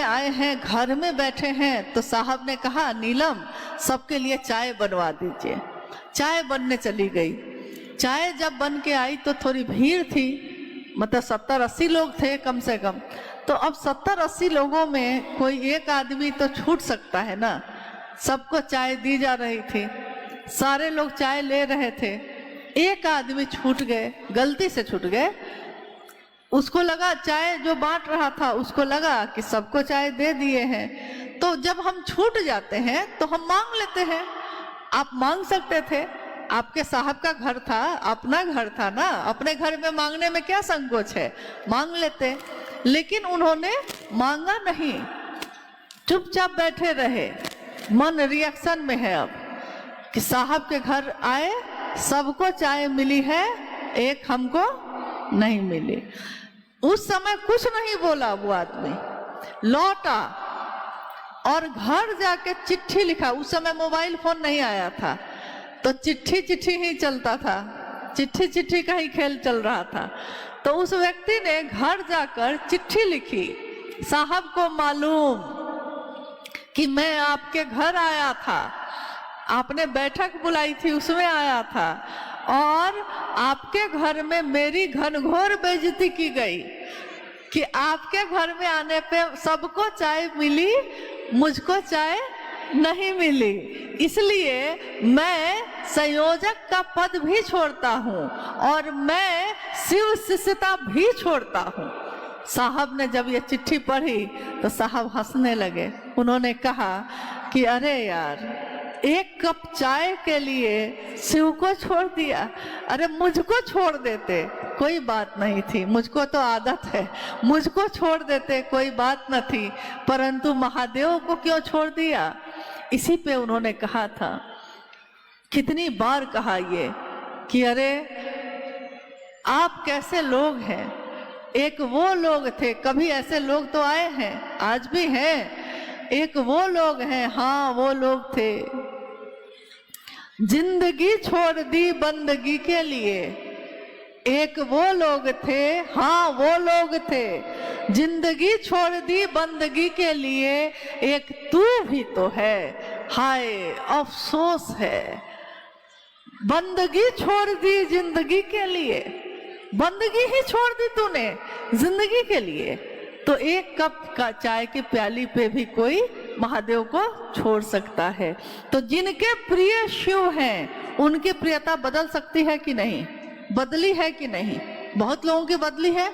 आए हैं, घर में बैठे हैं। तो साहब ने कहा, नीलम सबके लिए चाय बनवा दीजिए। चाय बनने चली गई। चाय जब बन के आई तो थोड़ी भीड़ थी, मतलब 70-80 लोग थे कम से कम। तो अब 70-80 लोगों में कोई एक आदमी तो छूट सकता है ना। सबको चाय दी जा रही थी, सारे लोग चाय ले रहे थे, एक आदमी छूट गए, गलती से छूट गए। उसको लगा, चाय जो बांट रहा था उसको लगा कि सबको चाय दे दिए हैं। तो जब हम छूट जाते हैं तो हम मांग लेते हैं। आप मांग सकते थे, आपके साहब का घर था, अपना घर था ना, अपने घर में मांगने में क्या संकोच है, मांग लेते। लेकिन उन्होंने मांगा नहीं, चुपचाप बैठे रहे। मन रिएक्शन में है अब कि साहब के घर आए, सबको चाय मिली है, एक हमको नहीं मिली। उस समय कुछ नहीं बोला वो आदमी, लौटा और घर जाके चिट्ठी लिखा। उस समय मोबाइल फोन नहीं आया था, तो चिट्ठी ही चलता था, चिट्ठी का ही खेल चल रहा था। तो उस व्यक्ति ने घर जाकर चिट्ठी लिखी, साहब को मालूम कि मैं आपके घर आया था, आपने बैठक बुलाई थी उसमें आया था, और आपके घर में मेरी घनघोर बेइज्जती की गई कि आपके घर में आने पे सबको चाय मिली, मुझको चाय नहीं मिली। इसलिए मैं संयोजक का पद भी छोड़ता हूँ और मैं शिव शिष्यता भी छोड़ता हूँ। साहब ने जब ये चिट्ठी पढ़ी तो साहब हंसने लगे। उन्होंने कहा कि अरे यार, एक कप चाय के लिए शिव को छोड़ दिया, अरे मुझको छोड़ देते कोई बात नहीं थी, मुझको तो आदत है, मुझको छोड़ देते कोई बात न थी, परंतु महादेव को क्यों छोड़ दिया? इसी पे उन्होंने कहा था, कितनी बार कहा ये कि अरे आप कैसे लोग हैं। एक वो लोग थे, कभी ऐसे लोग तो आए हैं, आज भी हैं, एक वो लोग हैं, हाँ वो लोग थे, जिंदगी छोड़ दी बंदगी के लिए। एक वो लोग थे, हाँ वो लोग थे, जिंदगी छोड़ दी बंदगी के लिए। एक तू भी तो है, हाय अफसोस है, बंदगी छोड़ दी जिंदगी के लिए। बंदगी ही छोड़ दी तूने जिंदगी के लिए, तो एक कप का चाय की प्याली पे भी कोई महादेव को छोड़ सकता है। तो जिनके प्रिय शिव हैं उनकी प्रियता बदल सकती है कि नहीं? बदली है कि नहीं? बहुत लोगों की बदली है,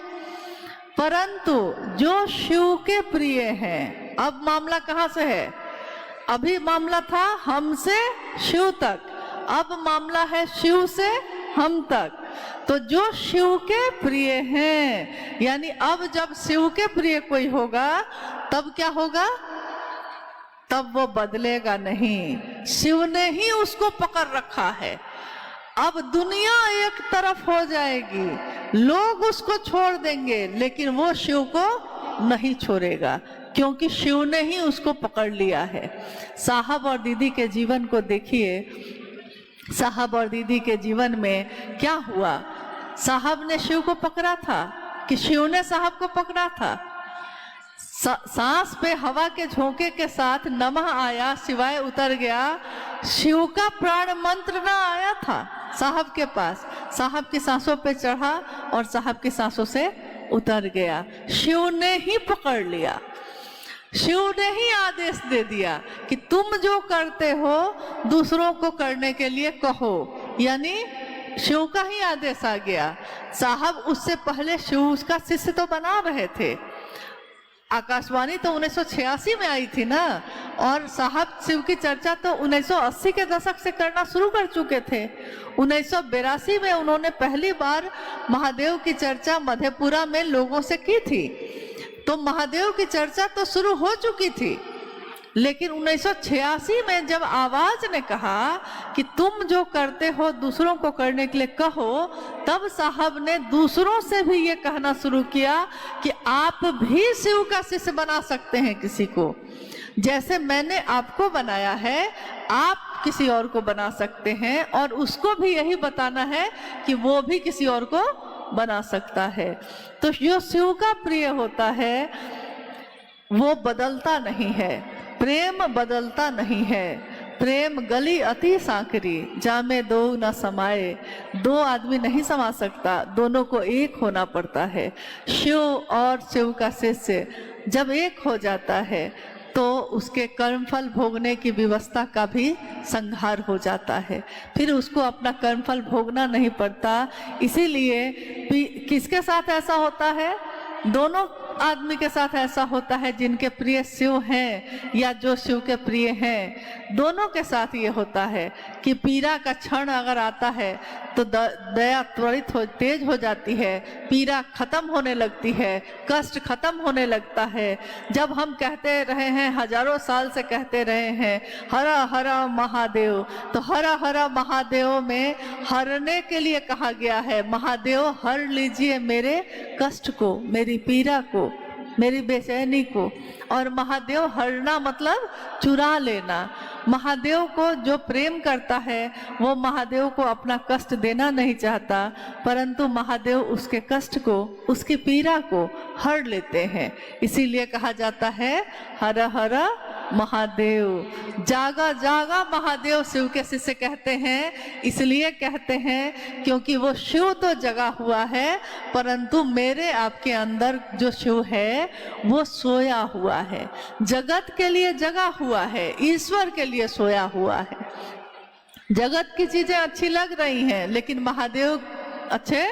परंतु जो शिव के प्रिय हैं, अब मामला कहाँ से है? अभी मामला था हमसे शिव तक, अब मामला है शिव से हम तक। तो जो शिव के प्रिय हैं, यानी अब जब शिव के प्रिय कोई होगा तब क्या होगा? तब वो बदलेगा नहीं, शिव ने ही उसको पकड़ रखा है। अब दुनिया एक तरफ हो जाएगी, लोग उसको छोड़ देंगे, लेकिन वो शिव को नहीं छोड़ेगा, क्योंकि शिव ने ही उसको पकड़ लिया है। साहब और दीदी के जीवन को देखिए, साहब और दीदी के जीवन में क्या हुआ? साहब ने शिव को पकड़ा था कि शिव ने साहब को पकड़ा था? सांस पे हवा के झोंके के साथ नमः आया, शिवाय उतर गया, शिव का प्राण मंत्र ना आया था साहब के पास, साहब की सांसों पे चढ़ा और साहब की सांसों से उतर गया। शिव ने ही पकड़ लिया, शिव ने ही आदेश दे दिया कि तुम जो करते हो दूसरों को करने के लिए कहो, यानी शिव का ही आदेश आ गया। साहब उससे पहले शिव उसका शिष्य तो बना रहे थे। आकाशवाणी तो 1986 में आई थी ना, और साहब शिव की चर्चा तो 1980 के दशक से करना शुरू कर चुके थे। 1982 में उन्होंने पहली बार महादेव की चर्चा मधेपुरा में लोगों से की थी। तो महादेव की चर्चा तो शुरू हो चुकी थी, लेकिन 1986 में जब आवाज ने कहा कि तुम जो करते हो दूसरों को करने के लिए कहो, तब साहब ने दूसरों से भी ये कहना शुरू किया कि आप भी शिव का शिष्य बना सकते हैं किसी को। जैसे मैंने आपको बनाया है, आप किसी और को बना सकते हैं, और उसको भी यही बताना है कि वो भी किसी और को बना सकता है। तो जो शिव का प्रिय होता है वो बदलता नहीं है, प्रेम बदलता नहीं है। प्रेम गली अति सांकरी, जामे दो न समाये। दो आदमी नहीं समा सकता, दोनों को एक होना पड़ता है। शिव और शिव का शिष्य जब एक हो जाता है तो उसके कर्मफल भोगने की व्यवस्था का भी संहार हो जाता है, फिर उसको अपना कर्मफल भोगना नहीं पड़ता। इसीलिए किसके साथ ऐसा होता है? दोनों आदमी के साथ ऐसा होता है, जिनके प्रिय शिव हैं या जो शिव के प्रिय हैं, दोनों के साथ ये होता है कि पीड़ा का क्षण अगर आता है तो दया त्वरित तेज हो जाती है, पीड़ा खत्म होने लगती है, कष्ट खत्म होने लगता है। जब हम कहते रहे हैं, हजारों साल से कहते रहे हैं हर हर महादेव, तो हर हर महादेव में हरने के लिए कहा गया है। महादेव हर लीजिए मेरे कष्ट को, मेरी पीड़ा को, मेरी बेचैनी को। और महादेव हरना मतलब चुरा लेना। महादेव को जो प्रेम करता है वो महादेव को अपना कष्ट देना नहीं चाहता, परंतु महादेव उसके कष्ट को, उसकी पीड़ा को हर लेते हैं। इसीलिए कहा जाता है हर हर महादेव। जागा जागा महादेव शिव के शिष्य कहते हैं, इसलिए कहते हैं क्योंकि वो शिव तो जगा हुआ है, परंतु मेरे आपके अंदर जो शिव है वो सोया हुआ है, जगत के लिए जगा हुआ है, ईश्वर के लिए सोया हुआ है। जगत की चीजें अच्छी लग रही हैं, लेकिन महादेव अच्छे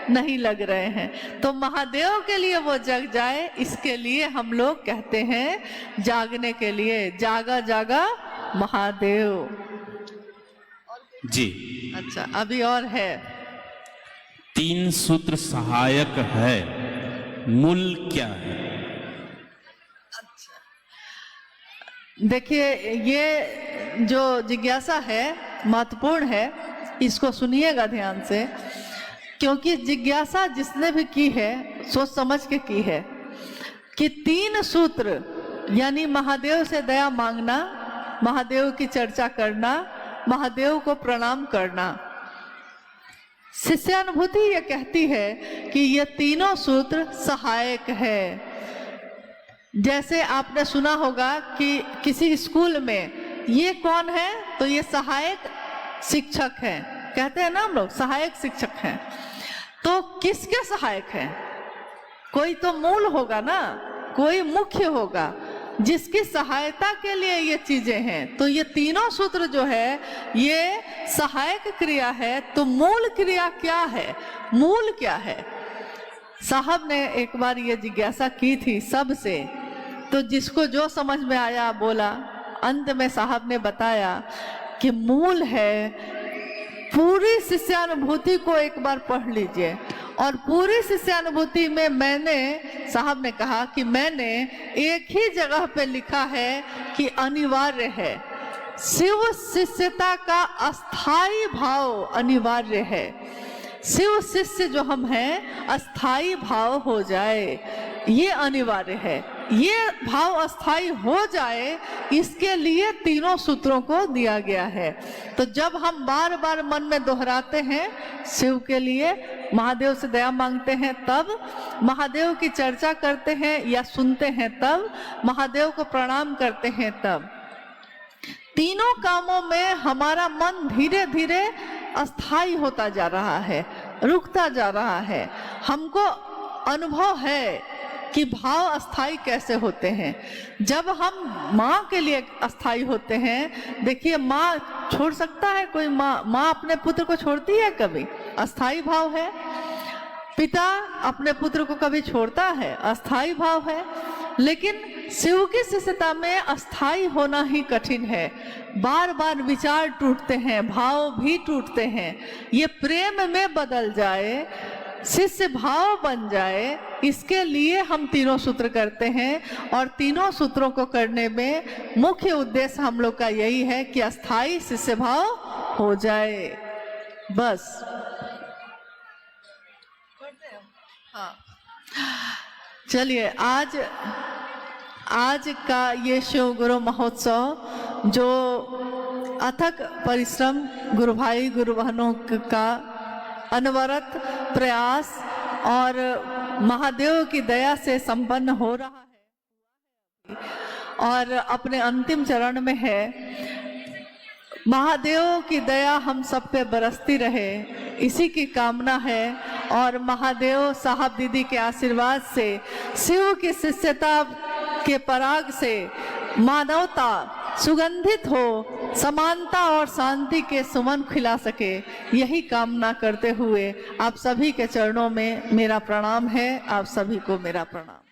नहीं लग रहे हैं। तो महादेव के लिए वो जग जाए, इसके लिए हम लोग कहते हैं जागने के लिए, जागा जागा महादेव जी। अच्छा, अभी और है। 3 सूत्र सहायक है, मूल क्या है? देखिए, ये जो जिज्ञासा है महत्वपूर्ण है, इसको सुनिएगा ध्यान से, क्योंकि जिज्ञासा जिसने भी की है सोच समझ के की है कि 3 सूत्र यानी महादेव से दया मांगना, महादेव की चर्चा करना, महादेव को प्रणाम करना। शिष्यानुभूति ये कहती है कि ये तीनों सूत्र सहायक है। जैसे आपने सुना होगा कि किसी स्कूल में ये कौन है, तो ये सहायक शिक्षक हैं, कहते हैं ना हम लोग, सहायक शिक्षक हैं। तो किसके सहायक हैं? कोई तो मूल होगा ना, कोई मुख्य होगा जिसकी सहायता के लिए ये चीजें हैं। तो ये तीनों सूत्र जो है ये सहायक क्रिया है। तो मूल क्रिया क्या है, मूल क्या है? साहब ने एक बार ये जिज्ञासा की थी सबसे, तो जिसको जो समझ में आया बोला। अंत में साहब ने बताया कि मूल है, पूरी शिष्यानुभूति को एक बार पढ़ लीजिए। और पूरी शिष्यानुभूति में मैंने, साहब ने कहा कि मैंने एक ही जगह पे लिखा है कि अनिवार्य है, शिव शिष्यता का अस्थाई भाव अनिवार्य है। शिव शिष्य जो हम हैं, अस्थाई भाव हो जाए, ये अनिवार्य है। ये भाव अस्थाई हो जाए, इसके लिए तीनों सूत्रों को दिया गया है। तो जब हम बार बार मन में दोहराते हैं, शिव के लिए, महादेव से दया मांगते हैं, तब महादेव की चर्चा करते हैं या सुनते हैं, तब महादेव को प्रणाम करते हैं, तब तीनों कामों में हमारा मन धीरे धीरे अस्थाई होता जा रहा है, रुकता जा रहा है। हमको अनुभव है कि भाव अस्थाई कैसे होते हैं। जब हम माँ के लिए अस्थाई होते हैं, देखिए माँ छोड़ सकता है कोई? माँ अपने पुत्र को छोड़ती है कभी? अस्थाई भाव है। पिता अपने पुत्र को कभी छोड़ता है? अस्थाई भाव है। लेकिन शिव की शिष्यता में अस्थाई होना ही कठिन है। बार बार विचार टूटते हैं, भाव भी टूटते हैं। ये प्रेम में बदल जाए, शिष्य भाव बन जाए, इसके लिए हम तीनों सूत्र करते हैं। और तीनों सूत्रों को करने में मुख्य उद्देश्य हम लोग का यही है कि अस्थाई शिष्य भाव हो जाए, बस। हाँ, चलिए आज का ये शिव गुरु महोत्सव जो अथक परिश्रम गुरु भाई गुरु बहनों का अनवरत प्रयास और महादेव की दया से संपन्न हो रहा है और अपने अंतिम चरण में है। महादेव की दया हम सब पे बरसती रहे, इसी की कामना है। और महादेव साहब दीदी के आशीर्वाद से, शिव की शिष्यता के पराग से मानवता सुगंधित हो, समानता और शांति के सुमन खिला सके, यही कामना करते हुए आप सभी के चरणों में मेरा प्रणाम है। आप सभी को मेरा प्रणाम।